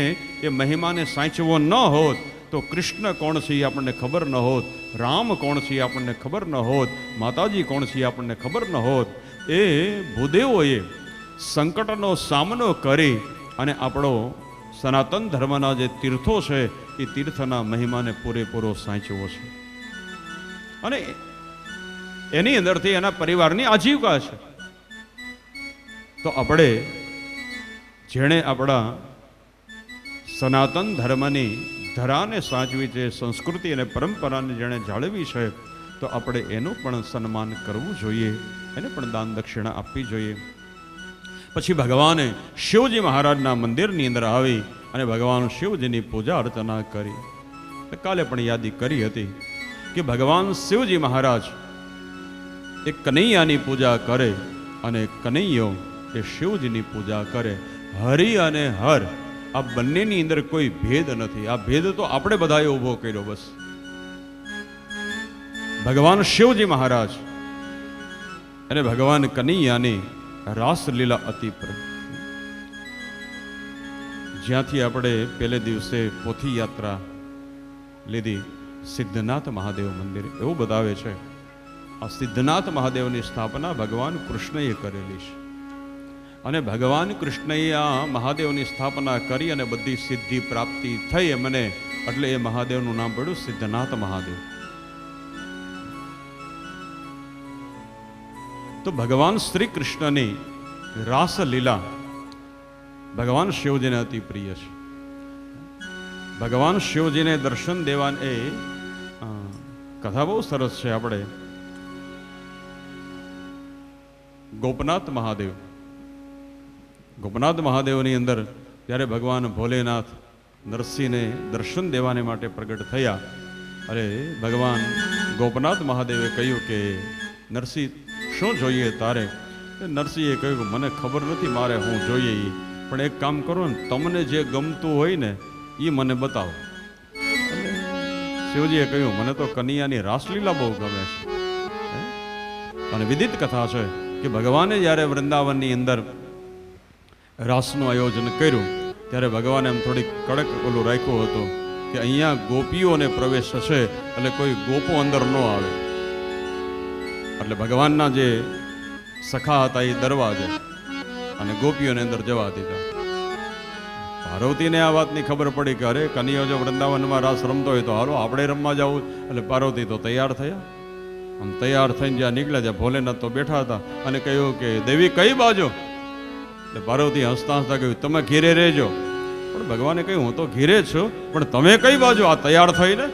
એ મહિમાને સાચવો ન હોત તો કૃષ્ણ કોણ છે એ આપણને ખબર ન હોત, રામ કોણ છે એ આપણને ખબર ન હોત, માતાજી કોણ છે એ આપણને ખબર ન હોત. એ ભૂદેવોએ સંકટનો સામનો કરી અને આપણો સનાતન ધર્મના જે તીર્થો છે એ તીર્થના મહિમાને પૂરેપૂરો સાચવો છે અને એની અંદરથી એના પરિવારની આજીવિકા છે. તો આપણે જેણે આપણા સનાતન ધર્મની ધરાને સાચવી છે, સંસ્કૃતિ અને પરંપરાને જેણે જાળવી છે, તો આપણે એનું પણ સન્માન કરવું જોઈએ, એને પણ દાન દક્ષિણા આપવી જોઈએ. પછી ભગવાને શિવજી મહારાજના મંદિરની અંદર આવી અને ભગવાન શિવજીની પૂજા અર્ચના કરી. કાલે પણ યાદી કરી હતી કે ભગવાન શિવજી મહારાજ એ કનૈયાની પૂજા કરે અને કનૈયો એ શિવજીની પૂજા કરે. હરિ અને હર આ બંનેની અંદર કોઈ ભેદ નથી. આ ભેદ તો આપણે બધાએ ઊભો કર્યો. બસ ભગવાન શિવજી મહારાજ અને ભગવાન કનૈયાની રાસલીલા અતિ જ્યાંથી આપણે પહેલે દિવસે પોથી યાત્રા લીધી સિદ્ધનાથ મહાદેવ મંદિર, એવું બતાવે છે આ સિદ્ધનાથ મહાદેવની સ્થાપના ભગવાન કૃષ્ણએ કરેલી છે અને ભગવાન કૃષ્ણએ આ મહાદેવની સ્થાપના કરી અને બધી સિદ્ધિ પ્રાપ્તિ થઈ એમને, એટલે એ મહાદેવનું નામ પડ્યું સિદ્ધનાથ મહાદેવ. તો ભગવાન શ્રી કૃષ્ણની રાસલીલા ભગવાન શિવજીને અતિ પ્રિય છે. ભગવાન શિવજીને દર્શન દેવાને એ કથા બહુ સરસ છે. આપણે ગોપનાથ મહાદેવની અંદર જ્યારે ભગવાન ભોલેનાથ નરસિંહને દર્શન દેવાને માટે પ્રગટ થયા, અરે ભગવાન ગોપનાથ મહાદેવે કહ્યું કે નરસિંહ શું જોઈએ તારે? નરસિંહે કહ્યું કે મને ખબર નથી મારે હું જોઈએ એ, પણ એક કામ કરો ને, તમને જે ગમતું હોય ને એ મને બતાવો. શિવજીએ કહ્યું મને તો કનૈયાની રાસલીલા બહુ ગમે છે. અને વિદિત કથા છે કે ભગવાને જ્યારે વૃંદાવનની અંદર રાસનું આયોજન કર્યું ત્યારે ભગવાને એમ થોડીક કડક ઓલું રાખ્યું હતું કે અહીંયા ગોપીઓને પ્રવેશ હશે એટલે કોઈ ગોપો અંદર ન આવે. એટલે ભગવાનના જે સખા હતા એ દરવાજે અને ગોપીઓને અંદર જવા દીધા. પાર્વતીને આ વાતની ખબર પડી કે અરે કનૈયો જો વૃંદાવનમાં રાસ રમતો હોય તો હાલો આપણે રમવા જવું. એટલે પાર્વતી તો તૈયાર થયા. આમ તૈયાર થઈને જ્યાં નીકળ્યા ત્યાં ભોલેનાથ તો બેઠા હતા અને કહ્યું કે દેવી કઈ બાજુ? એટલે પાર્વતી હસતા હસતા કહ્યું તમે ઘેરે રહેજો. પણ ભગવાને કહ્યું હું તો ઘેરે છું, પણ તમે કઈ બાજુ આ તૈયાર થઈને?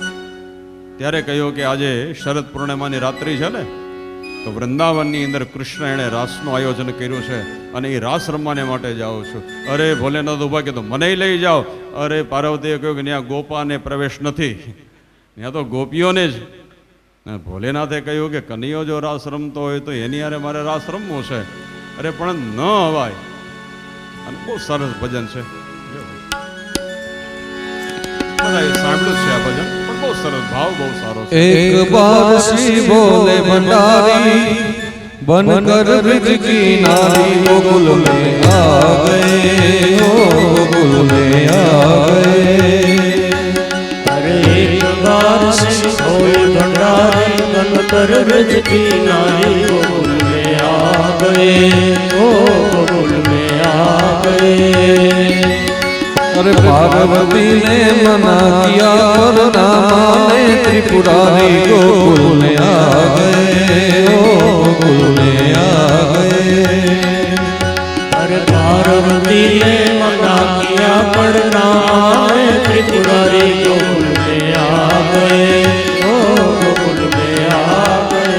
ત્યારે કહ્યું કે આજે શરદ પૂર્ણિમાની રાત્રિ છે ને, તો વૃંદાવનની અંદર કૃષ્ણ એણે રાસનું આયોજન કર્યું છે અને એ રાસ રમવાને માટે જાઉં છું. અરે ભોલેનાથ ઉભા કીધું મને લઈ જાઓ. અરે પાર્વતીએ કહ્યું કે ત્યાં ગોપાને પ્રવેશ નથી, ત્યાં તો ગોપીઓને જ. ભોલેનાથે કહ્યું કે કનૈયો જો રાસ રમતો હોય તો એની હારે મારે રાસ રમવું છે. અરે પણ ન અવાય. અને બહુ સરસ ભજન છે, સાંભળ્યું છે આ ભજન, પણ બહુ સરસ ભાવ બહુ સારો છે. एक बार श्री बोले भंडारी बनकर ब्रज की नारी गोकुल में आ गए, ओ गोकुल में आ गए. अरे एक बार श्री बोले भंडारी बनकर ब्रज की नारी गोकुल में आ गए, ओ गोकुल में आ गए. अरे पार्वती ने मना किया पर ना माने त्रिपुरारी गोकुल में आ गए, ओ गोकुल में आ गए. अरे पार्वती ने मना किया पर ना माने त्रिपुरारी गोकुल में आ गए, ओ गोकुल में आ गए.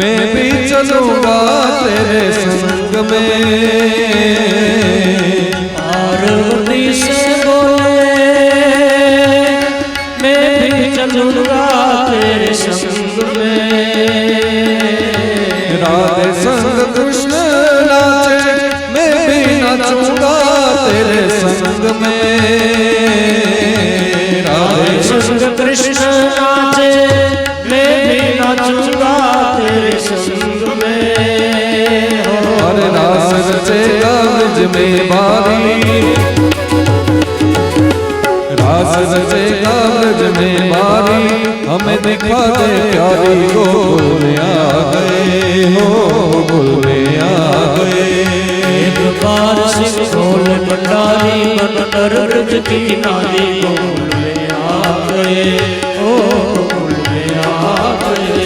मैं भी चलूंगा तेरे संग में. पार्वती से बोले मैं भी चलूंगा तेरे संग में. राधे संग कृष्ण नाचे मैं भी नाचूंगा तेरे संग में. राधे संग कृष्ण नाचे मैं भी नाचूंगा तेरे संग में. अरे रास रचेगा ब्रज में बारी, रास रचेगा ब्रज में बारी, हमें दिखा दे प्यारी गोकुल में आ गए, हो गोकुल में आ गए. एक बार शिव बोल भंडारी बनकर ब्रज की नारी गोकुल में आ गए, ओ गोकुल में आ गए.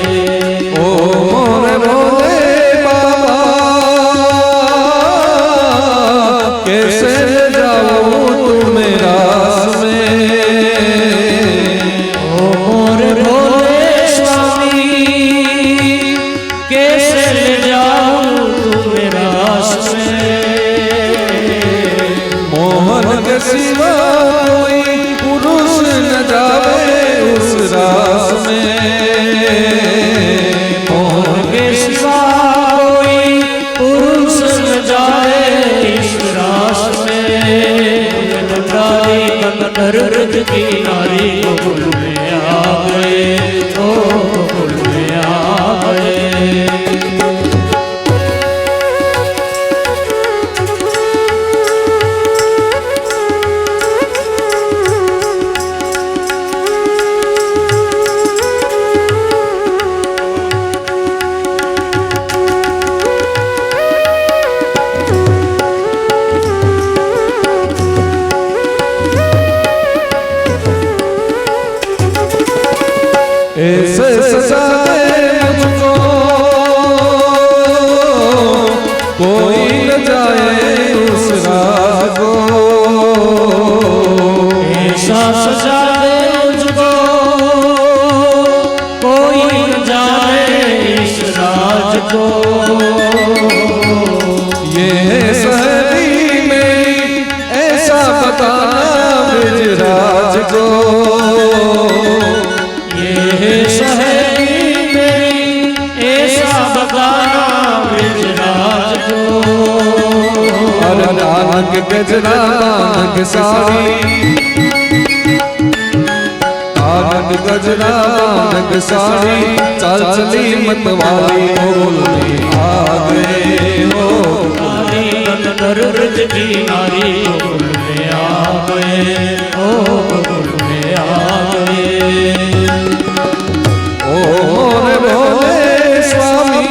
ओ मोरे भोले बाबा कैसे ले जाऊं तुम्हें रास में. ओ मोरे भोले स्वामी कैसे ले जाऊं तुम्हें रास में. मोहन के सिवा कोई पुरुष न जावे उस रास में. मोहन के सिवा कोई पुरुष न जाए इस रास में. भंडारी बनकर ब्रज की नारी गोकुल में आ गए, ओ गोकुल में आ गए. ऐसे सजा दे मुझको कोई न जाए उस रात को. ऐसा सजा दे मुझको कोई न जाए इस राज को. ये सहेली मेरी ऐसा बगाना ब्रजराज को। अरे नानक गजरा नानक साड़ी, नानक गजरा नानक साड़ी, चाल चली मतवाली गोकुल में आ गए हो। कर ब्रज की नारी गोकुल में आ गए, ओ गोकुल में आ गए। ओ मोरे भोले स्वामी,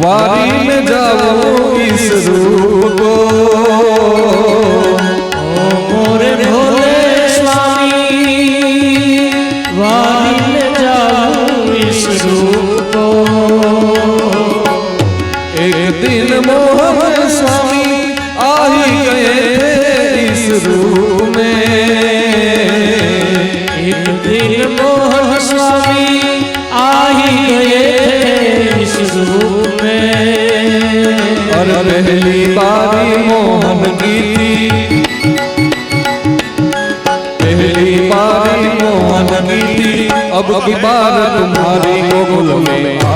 वारी में जाओ इस रूप को। ओ मोरे भोले स्वामी, वारी में जाओ इस रूप को। एक दिन मोहन स्वामी आ ही गए थे इस रूप में। एक दिन मोहन स्वामी आ ही गए थे इस रूप में। और पहली बारी मोहन की थी, पहली बारी मोहन की थी, अब की बार तुम्हारी गोकुल में आ।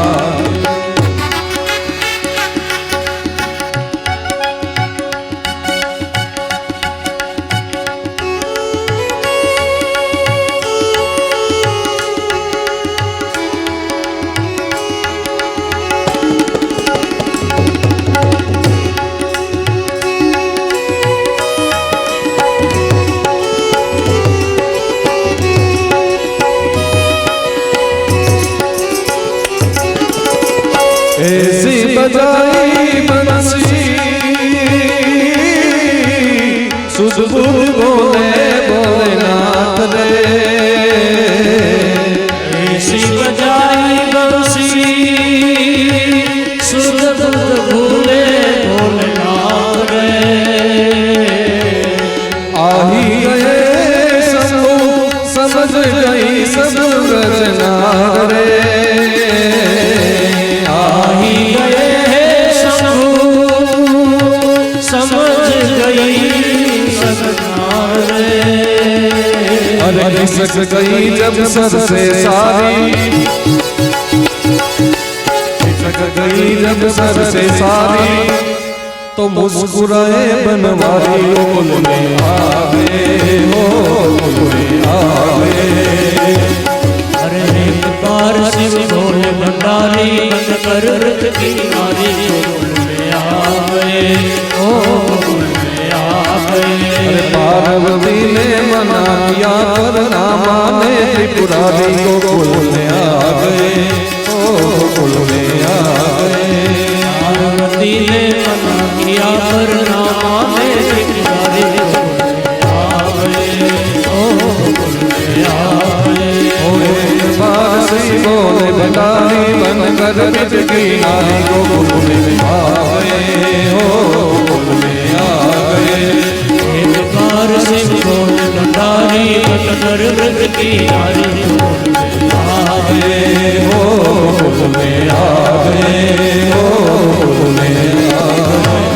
ऐसी बजाई बंसी सुध बुध बोले भोलेनाथ रे। ऐसी बजाई बंसी सुध बुध भूले भोलेनाथ रे। आ ही गए शंभु समझ गई सब रचना रे। अरे सच गई जब सर से सारी, सच गई जब सर से सारी, तो मुस्कुराए बनवारी गोकुल में आ गए हो, गोकुल में आ गए। अरे एक बार शिव भोले भंडारी बन कर व्रत की नारी गोकुल में आ गए, ओ गोकुल में आ गए। अरे पार्वती ने मना किया पर ना माने, त्रिपुरारी गोकुल में आ गए, ओ गोकुल में आ गए। पार्वती ने मना किया पर ना माने, त्रिपुरारी गोकुल में आ गए, ओ गोकुल में आ गए। एक बार श्री भोले भंडारी बन कर ब्रज की नारी गोकुल में आ गए, ओ गोकुल में आ गए। एक बार शिव भोले भंडारी बन कर व्रत की नारी गोकुल में आ गए, ओ गोकुल में आ गए, ओ गोकुल में आ गए।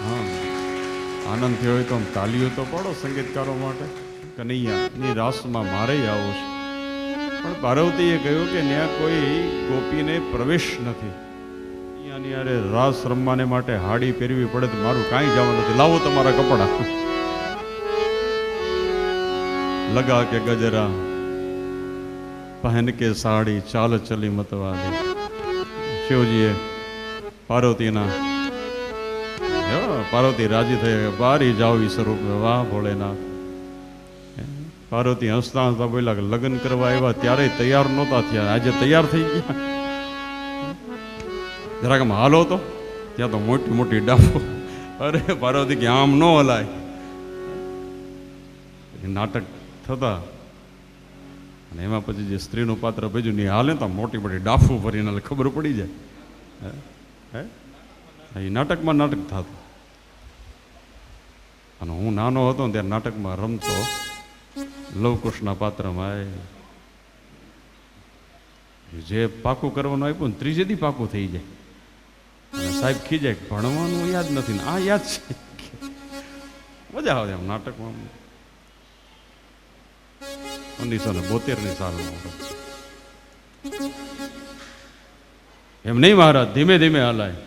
હા આનંદ થયો હોય તો આમ તાલીઓ તો પાડો સંગીતકારો માટે. કનૈયાની રાસમાં મારે આવું છે. પણ પાર્વતીએ કહ્યું કે ત્યાં કોઈ ગોપીને પ્રવેશ નથી. અહીંયાની યારે રાસ રમવાને માટે હાડી પહેરવી પડે તો મારું કાંઈ જવાનું નથી. લાવો તમારા કપડા. લગા કે ગજરા પહેન કે સાડી ચાલ ચલી મતવાલી. શિવજીએ પાર્વતીના પાર્વતી રાજી થઈ, બારી જાઓ ઈ સ્વરૂપ. વાહ ભોળેનાથ. પાર્વતી હસતા હસતા બોલ્યા કે લગ્ન કરવા આવ્યા ત્યારે તૈયાર નહોતા થયા, આજે તૈયાર થઈ ગયા. જરાક આમ હાલો તો ત્યાં તો મોટી મોટી ડાફો. અરે પાર્વતી કે આમ ન હલાય. નાટક થતા અને એમાં પછી જે સ્ત્રીનું પાત્ર ભજ્યું ને હાલે તો મોટી મોટી ડાફું ભરીને ખબર પડી જાય. હે એ નાટકમાં નાટક થતું. અને હું નાનો હતો ને ત્યારે નાટકમાં રમતો લવકુશના પાત્રમાં. જે પાકું કરવાનું આપ્યું ને ત્રીજે દી પાકું થઈ જાય. અને સાહેબ ખીજાય ભણવાનું યાદ નથી ને આ યાદ છે. મજા આવે એમ નાટકમાં. 1972ની સાલમાં એમ નહીં મહારાજ, ધીમે ધીમે હલાય.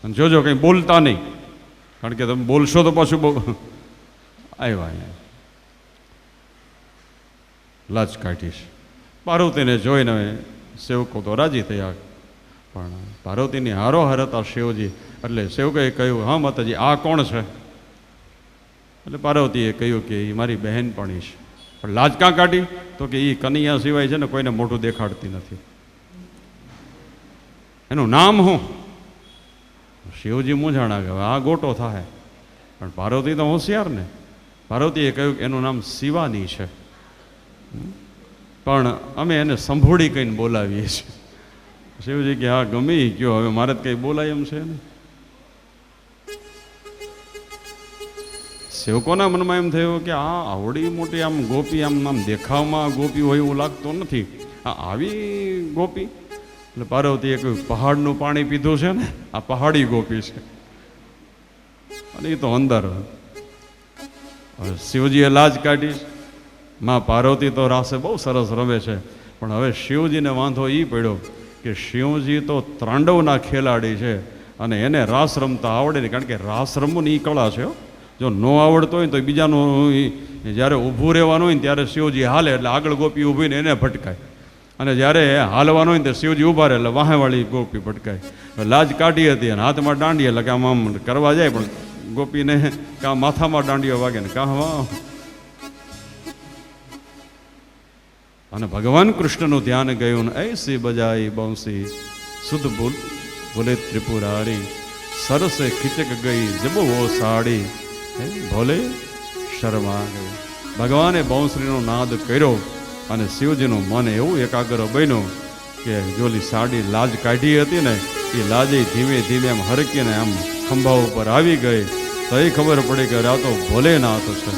અને જોજો કંઈ બોલતા નહીં, કારણ કે તમે બોલશો તો પાછું બહુ આવ્યા લાજ કાઢીશ. પાર્વતીને જોઈને સેવકો તો રાજી થયા, પણ પાર્વતીની હારો હાર હતા શિવજી. એટલે સેવકોએ કહ્યું, હા માતાજી આ કોણ છે? એટલે પાર્વતીએ કહ્યું કે એ મારી બહેનપણી છે. પણ લાજ કાં કાઢી? તો કે એ કનૈયા સિવાય છે ને કોઈને મોઢું દેખાડતી નથી. એનું નામ શું? શિવજી મૂંઝાણા કે આ ગોટો થાય. પણ પાર્વતી તો હોશિયાર ને. પાર્વતીએ કહ્યું કે એનું નામ શિવાની છે, પણ અમે એને સંભોળી કહીને બોલાવીએ છીએ. શિવજી કે હા ગમે એ કયો, હવે મારે જ કંઈ બોલાય એમ છે ને. સેવકોના મનમાં એમ થયું કે આ આવડી મોટી આમ ગોપી, આમ દેખાવમાં ગોપી હોય એવું લાગતું નથી, આ આવી ગોપી. એટલે પાર્વતીએ કહ્યું પહાડનું પાણી પીધું છે ને, આ પહાડી ગોપી છે. અને એ તો અંદર. હવે શિવજીએ લાજ કાઢી. માં પાર્વતી તો રાસે બહુ સરસ રમે છે, પણ હવે શિવજીને વાંધો એ પડ્યો કે શિવજી તો ત્રાંડવના ખેલાડી છે અને એને રાસ રમતા આવડે નહીં. કારણ કે રાસ રમવું એ કળા છે. જો ન આવડતો હોય તો બીજાનું જ્યારે ઊભું રહેવાનું હોય ને ત્યારે શિવજી હાલે એટલે આગળ ગોપી ઊભીને એને ભટકાય, અને જ્યારે હાલવાનું હોય ને તો શિવજી ઊભા રહે એટલે વાહેવાળી ગોપી ભટકાય. લાજ કાઢી હતી અને હાથમાં દાંડી, એટલે કે આમ કરવા જાય પણ ગોપીને કાં માથામાં દાંડીઓ વાગે ને કાં વાહ. અને ભગવાન કૃષ્ણનું ધ્યાન ગયું ને એસી બજાઈ બંસી શુદ્ધ બોલે ત્રિપુરારી, સરસે ખીચક ગઈ જબો વો સાડી, ભોલે શર્મા ગઈ. ભગવાને બાંસરીનો નાદ કર્યો અને શિવજીનું મન એવું એકાગ્ર બન્યું કે જોલી સાડી લાજ કાઢી હતી ને એ લાજે ધીમે ધીમે આમ હરકીને આમ ખંભા ઉપર આવી ગઈ. તો એ ખબર પડી કે આ તો ભોલેનાથ છે.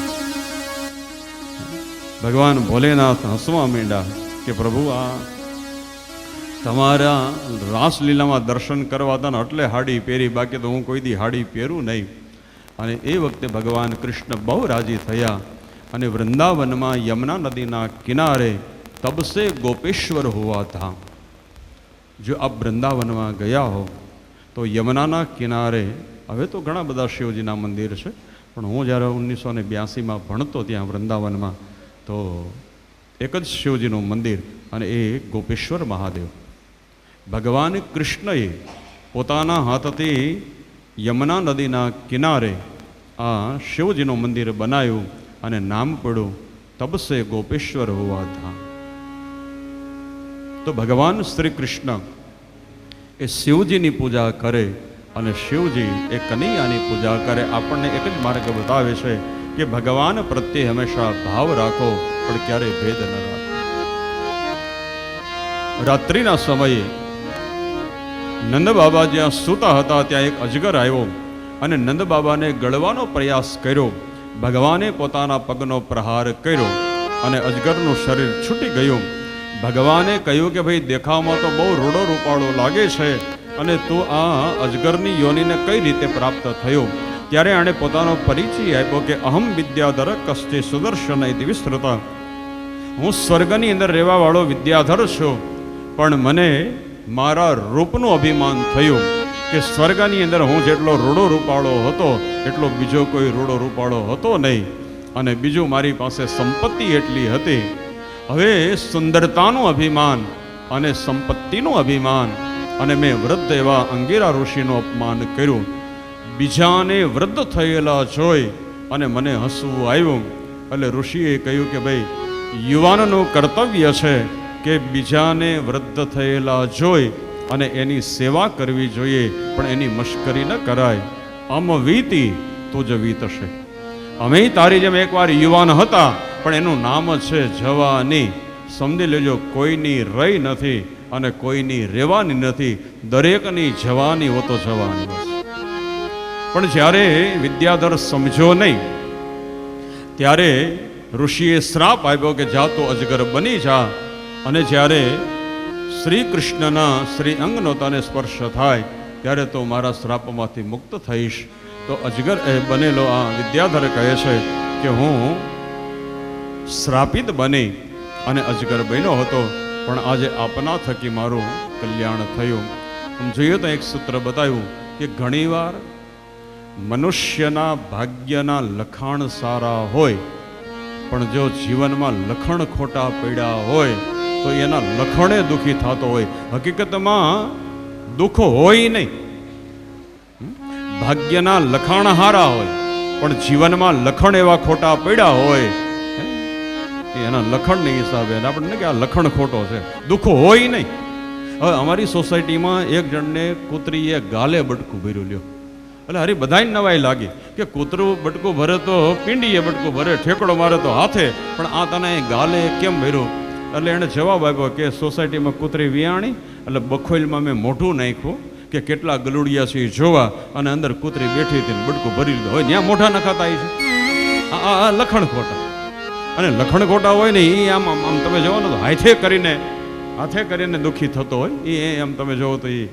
ભગવાન ભોલેનાથ હસવા માંડ્યા કે પ્રભુ આ તમારા રાસલીલામાં દર્શન કરવા હતા ને એટલે હાડી પહેરી, બાકી તો હું કોઈ દી હાડી પહેરું નહીં. અને એ વખતે ભગવાન કૃષ્ણ બહુ રાજી થયા અને વૃંદાવનમાં યમુના નદીના કિનારે તબસે ગોપેશ્વર હુઆ થા. જો આપ વૃંદાવનમાં ગયા હો તો યમુનાના કિનારે, હવે તો ઘણા બધા શિવજીના મંદિર છે, પણ હું જ્યારે 1982માં ભણતો ત્યાં વૃંદાવનમાં તો એક જ શિવજીનું મંદિર, અને એ ગોપેશ્વર મહાદેવ. ભગવાન કૃષ્ણએ પોતાના હાથથી યમુના નદીના કિનારે આ શિવજીનું મંદિર બનાવ્યું અને નામ પડ્યું તબસે ગોપેશ્વર હુઆ થા. તો ભગવાન શ્રી કૃષ્ણ એ શિવજીની પૂજા કરે અને શિવજી એ કનૈયાની પૂજા કરે. આપણને એક જ માર્ગ બતાવે છે કે ભગવાન પ્રત્યે હંમેશા ભાવ રાખો, પણ ક્યારેય ભેદ ન રાખો. રાત્રિના સમયે નંદ બાબા જ્યાં સૂતા હતા ત્યાં એક અજગર આવ્યો અને નંદ બાબાને ગળવાનો પ્રયાસ કર્યો. ભગવાને પોતાના પગનો પ્રહાર કર્યો અને અજગરનું શરીર છૂટી ગયું. ભગવાને કહ્યું કે ભાઈ દેખાવમાં તો બહુ રૂડો રૂપાળો લાગે છે અને તું આ અજગરની યોનિને કઈ રીતે પ્રાપ્ત થયો? ત્યારે એણે પોતાનો પરિચય આપ્યો કે અહમ વિદ્યાધર કષ્ટે સુદર્શન ઇતિ વિસ્તૃતા. હું સ્વર્ગની અંદર રહેવાવાળો વિદ્યાધર છું, પણ મને મારા રૂપનું અભિમાન થયું કે સ્વર્ગની અંદર હું જેટલો રૂડો રૂપાળો હતો એટલો બીજો કોઈ રૂડો રૂપાળો હતો નહીં, અને બીજું મારી પાસે સંપત્તિ એટલી હતી. હવે સુંદરતાનું અભિમાન અને સંપત્તિનું અભિમાન, અને મેં વૃદ્ધ એવા અંગીરા ઋષિનું અપમાન કર્યું. બીજાને વૃદ્ધ થયેલા જોઈ અને મને હસવું આવ્યું. એટલે ઋષિએ કહ્યું કે ભાઈ યુવાનનું કર્તવ્ય છે કે બીજાને વૃદ્ધ થયેલા જોઈ અને એની સેવા કરવી જોઈએ, પણ એની મશ્કરી ન કરાય. અમ વીતી તું જ વીતશે. અમે તારી જેમ એકવાર યુવાન હતા, પણ એનું નામ છે જવાની. સમજી લેજો, કોઈની રહી નથી અને કોઈની રહેવાની નથી, દરેકની જવાની હો તો જવાની બસ. પણ જ્યારે વિદ્યાધર સમજો નહીં ત્યારે ઋષિએ શ્રાપ આપ્યો કે જા તો અજગર બની જા, અને જ્યારે શ્રી કૃષ્ણના શ્રી અંગનો તને સ્પર્શ થાય ત્યારે તો મારા શ્રાપમાંથી મુક્ત થઈશ. તો અજગર એ બનેલો આ વિદ્યાધર કહે છે કે હું શ્રાપિત બની અને અજગર બન્યો હતો, પણ આજે આપના થકી મારું કલ્યાણ થયું. આમ જોઈએ તો એક સૂત્ર બતાવ્યું કે ઘણીવાર મનુષ્યના ભાગ્યના લખાણ સારા હોય, પણ જો જીવનમાં લખણ ખોટા પડ્યા હોય તો એના લખણે દુઃખી થતો હોય. હકીકતમાં દુઃખ હોય નહીં, ભાગ્યના લખાણ હારા હોય પણ જીવનમાં લખણ એવા ખોટા પડ્યા હોય એના લખણની હિસાબે આપણને કે આ લખણ ખોટો છે, દુઃખ હોય નહીં. હવે અમારી સોસાયટીમાં એક જણને કૂતરીએ ગાલે બટકું ભર્યું લ્યો, એટલે હરી બધાને નવાઈ લાગી કે કૂતરું બટકું ભરે તો પીંડીએ બટકું ભરે, ઠેકડો મારે તો હાથે, પણ આ તને ગાલે કેમ ભર્યું? એટલે એણે જવાબ આપ્યો કે સોસાયટીમાં કૂતરી વિયાણી એટલે બખોઈલમાં મેં મોઢું નાખ્યું કે કેટલા ગલુડિયા છે એ જોવા, અને અંદર કૂતરી બેઠી હતી બટકું ભરી લીધું. હવે ત્યાં મોઢા નખાતા છે, આ લખણ ખોટા. અને લખણ ખોટા હોય ને એ આમ આમ તમે જોવો ને તો હાથે કરીને દુઃખી થતો હોય એ આમ તમે જોવો તો એ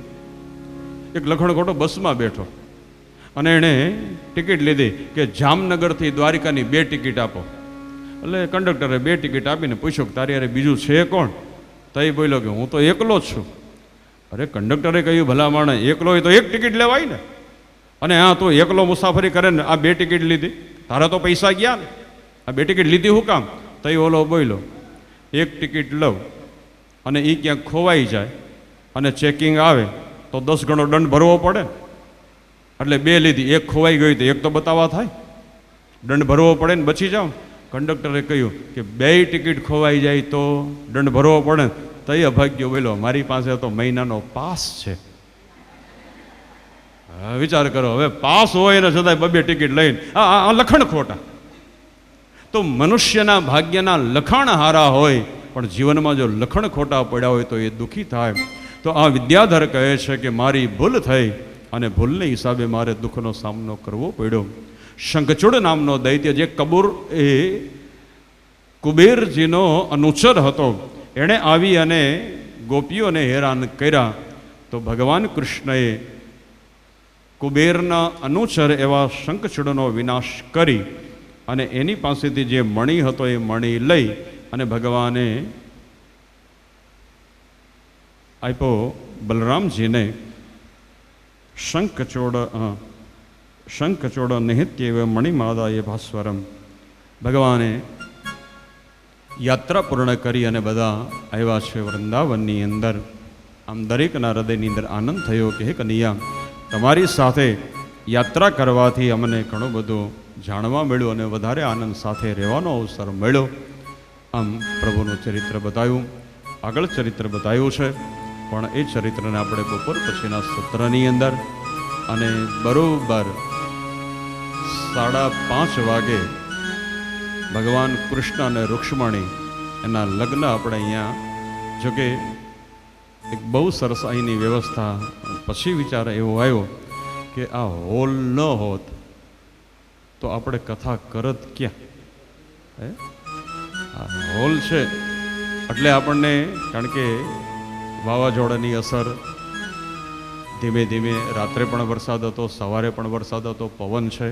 એક લખણ ખોટો બસમાં બેઠો અને એણે ટિકિટ લીધી કે જામનગરથી દ્વારિકાની 2 ટિકિટ આપો. એટલે કંડક્ટરે 2 ટિકિટ આપીને પૂછ્યું કે તારી યારે બીજું છે કોણ? તો એ બોલ્યો કે હું તો એકલો જ છું. અરે કંડક્ટરે કહ્યું ભલા માણે એકલો હોય તો 1 ટિકિટ લેવાય ને, અને હા તું એકલો મુસાફરી કરે ને આ 2 ટિકિટ લીધી, તારા તો પૈસા ગયા ને, આ 2 ટિકિટ લીધી હું કામ? તો એ ઓલો બોલ્યો 1 ટિકિટ લઉં અને એ ક્યાંક ખોવાઈ જાય અને ચેકિંગ આવે તો 10 ગણો દંડ ભરવો પડે, એટલે 2 લીધી, 1 ખોવાઈ ગઈ તો 1 તો બતાવવા થાય, દંડ ભરવો પડે ને બચી જાઓ. કંડક્ટરે કહ્યું કે 2 ટિકિટ ખોવાઈ જાય તો દંડ ભરવો પડે, તો એ અભાગ્યો બોલ્યો મારી પાસે તો મહિનાનો પાસ છે. વિચાર કરો, હવે પાસ હોય ને છતાંય 2 ટિકિટ લઈને આ લખણ ખોટા. તો મનુષ્યના ભાગ્યના લખાણ હારા હોય પણ જીવનમાં જો લખણ ખોટા પડ્યા હોય તો એ દુઃખી થાય. તો આ વિદ્યાધર કહે છે કે મારી ભૂલ થઈ અને ભૂલને હિસાબે મારે દુઃખનો સામનો કરવો પડ્યો. શંખચૂડ નામનો દૈત્ય જે કુબેરજીનો અનુચર હતો, એણે આવી અને ગોપીઓને હેરાન કર્યા. તો ભગવાન કૃષ્ણએ કુબેરના અનુચર એવા શંખચૂડનો વિનાશ કરી અને એની પાસેથી જે મણિ હતો એ મણિ લઈ અને ભગવાને આપ્યો બલરામજીને. શંખચૂડ નિહિત્યેવ મણિમાદાય ભાસ્વરમ. ભગવાને યાત્રા પૂર્ણ કરી અને બધા આવ્યા છે વૃંદાવનની અંદર. આમ દરેકના હૃદયની અંદર આનંદ થયો કે હે કનૈયા, તમારી સાથે યાત્રા કરવાથી અમને ઘણું બધું જાણવા મળ્યું અને વધારે આનંદ સાથે રહેવાનો અવસર મળ્યો. આમ પ્રભુનું ચરિત્ર બતાવ્યું, આગળ ચરિત્ર બતાવ્યું છે, પણ એ ચરિત્રને આપણે બપોર પછીના સત્રની અંદર અને બરોબર 5:30 વાગે ભગવાન કૃષ્ણ અને રૂક્ષ્મણી એના લગ્ન આપણે અહીંયા, જોકે એક બહુ સરસ અહીંની વ્યવસ્થા, પછી વિચાર એવો આવ્યો કે આ હોલ ન હોત તો આપણે કથા કરત ક્યાં? આ હોલ છે એટલે આપણને, કારણ કે વાવાઝોડાની અસર, ધીમે ધીમે રાત્રે પણ વરસાદ હતો, સવારે પણ વરસાદ હતો, પવન છે,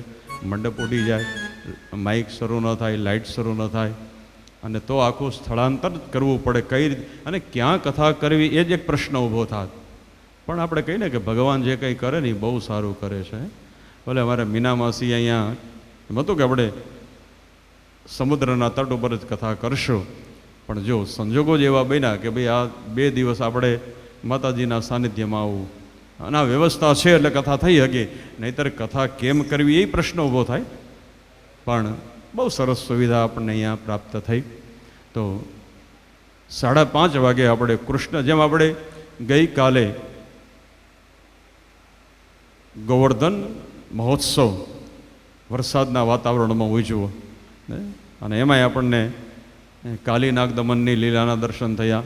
મંડપ ઉડી જાય, માઇક શરૂ ન થાય, લાઇટ શરૂ ન થાય, અને તો આખું સ્થળાંતર કરવું પડે કઈ રીતે અને ક્યાં કથા કરવી એ જ એક પ્રશ્ન ઊભો થાય. પણ આપણે કહીને કે ભગવાન જે કંઈ કરે ને એ બહુ સારું કરે છે. ભલે અમારા મીના માસી અહીંયા એમ હતું કે આપણે સમુદ્રના તટ ઉપર જ કથા કરશું, પણ જો સંજોગો જ એવા બન્યા કે ભાઈ આ 2 દિવસ આપણે માતાજીના સાનિધ્યમાં આવવું અને આ વ્યવસ્થા છે એટલે કથા થઈ શકે, નહીંતર કથા કેમ કરવી એ પ્રશ્ન ઊભો થાય. પણ બહુ સરસ સુવિધા આપણને અહીંયા પ્રાપ્ત થઈ. તો 5:30 વાગે આપણે કૃષ્ણ, જેમ આપણે ગઈકાલે ગોવર્ધન મહોત્સવ વરસાદના વાતાવરણમાં ઉજવો અને એમાંય આપણને કાલીનાગ દમનની લીલાના દર્શન થયા,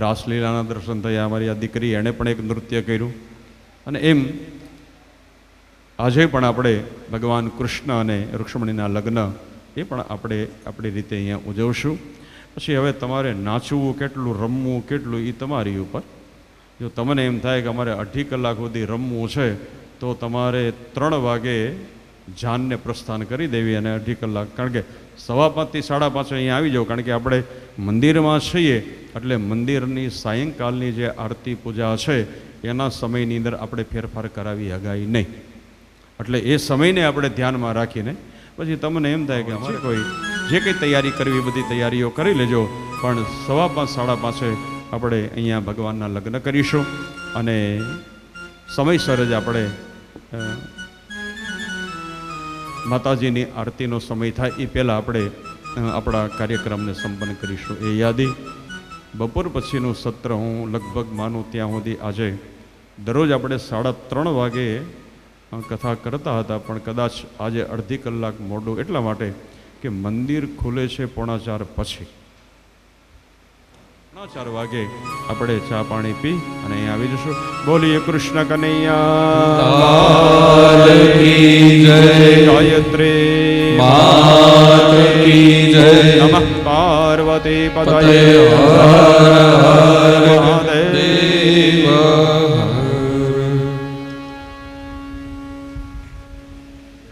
રાસલીલાના દર્શન થયા. અમારી આ દીકરી એણે પણ એક નૃત્ય કર્યું અને એમ આજે પણ આપણે ભગવાન કૃષ્ણ અને રૂક્ષ્મણીના લગ્ન એ પણ આપણે આપણી રીતે અહીંયા ઉજવશું. પછી હવે તમારે નાચવું કેટલું, રમવું કેટલું, એ તમારી ઉપર. જો તમને એમ થાય કે અમારે 2.5 કલાક સુધી રમવું છે તો તમારે 3 વાગે જાનને પ્રસ્થાન કરી દેવી અને 2.5 કલાક, કારણ કે 5:15 થી 5:30 અહીંયા આવી જાવ, કારણ કે આપણે મંદિરમાં છીએ એટલે મંદિરની સાયંકાલની જે આરતી પૂજા છે એના સમયની અંદર આપણે ફેરફાર કરાવી હગાઈ નહીં. એટલે એ સમયને આપણે ધ્યાનમાં રાખીને પછી તમને એમ થાય કે અમારે કોઈ જે કંઈ તૈયારી કરવી બધી તૈયારીઓ કરી લેજો, પણ 5:15 5:30 આપણે અહીંયા ભગવાનના લગ્ન કરીશું અને સમયસર જ આપણે માતાજીની આરતીનો સમય થાય એ પહેલાં આપણે આપણા કાર્યક્રમને સંપન્ન કરીશું. એ યાદી બપોર પછીનું સત્ર હું લગભગ માનું ત્યાં સુધી આજે દરરોજ આપણે 3:30 વાગે કથા કરતા હતા, પણ કદાચ આજે 1/2 કલાક મોડું એટલા માટે કે મંદિર ખુલે છે 4:45 પછી. 4 વાગે આપણે ચા પાણી પી અને અહીં આવી જશું. બોલીએ કૃષ્ણ કનૈયા ગાયત્રી માત કી જય. નમઃ પાર્વતી પતયે હર હર મહાદેવ.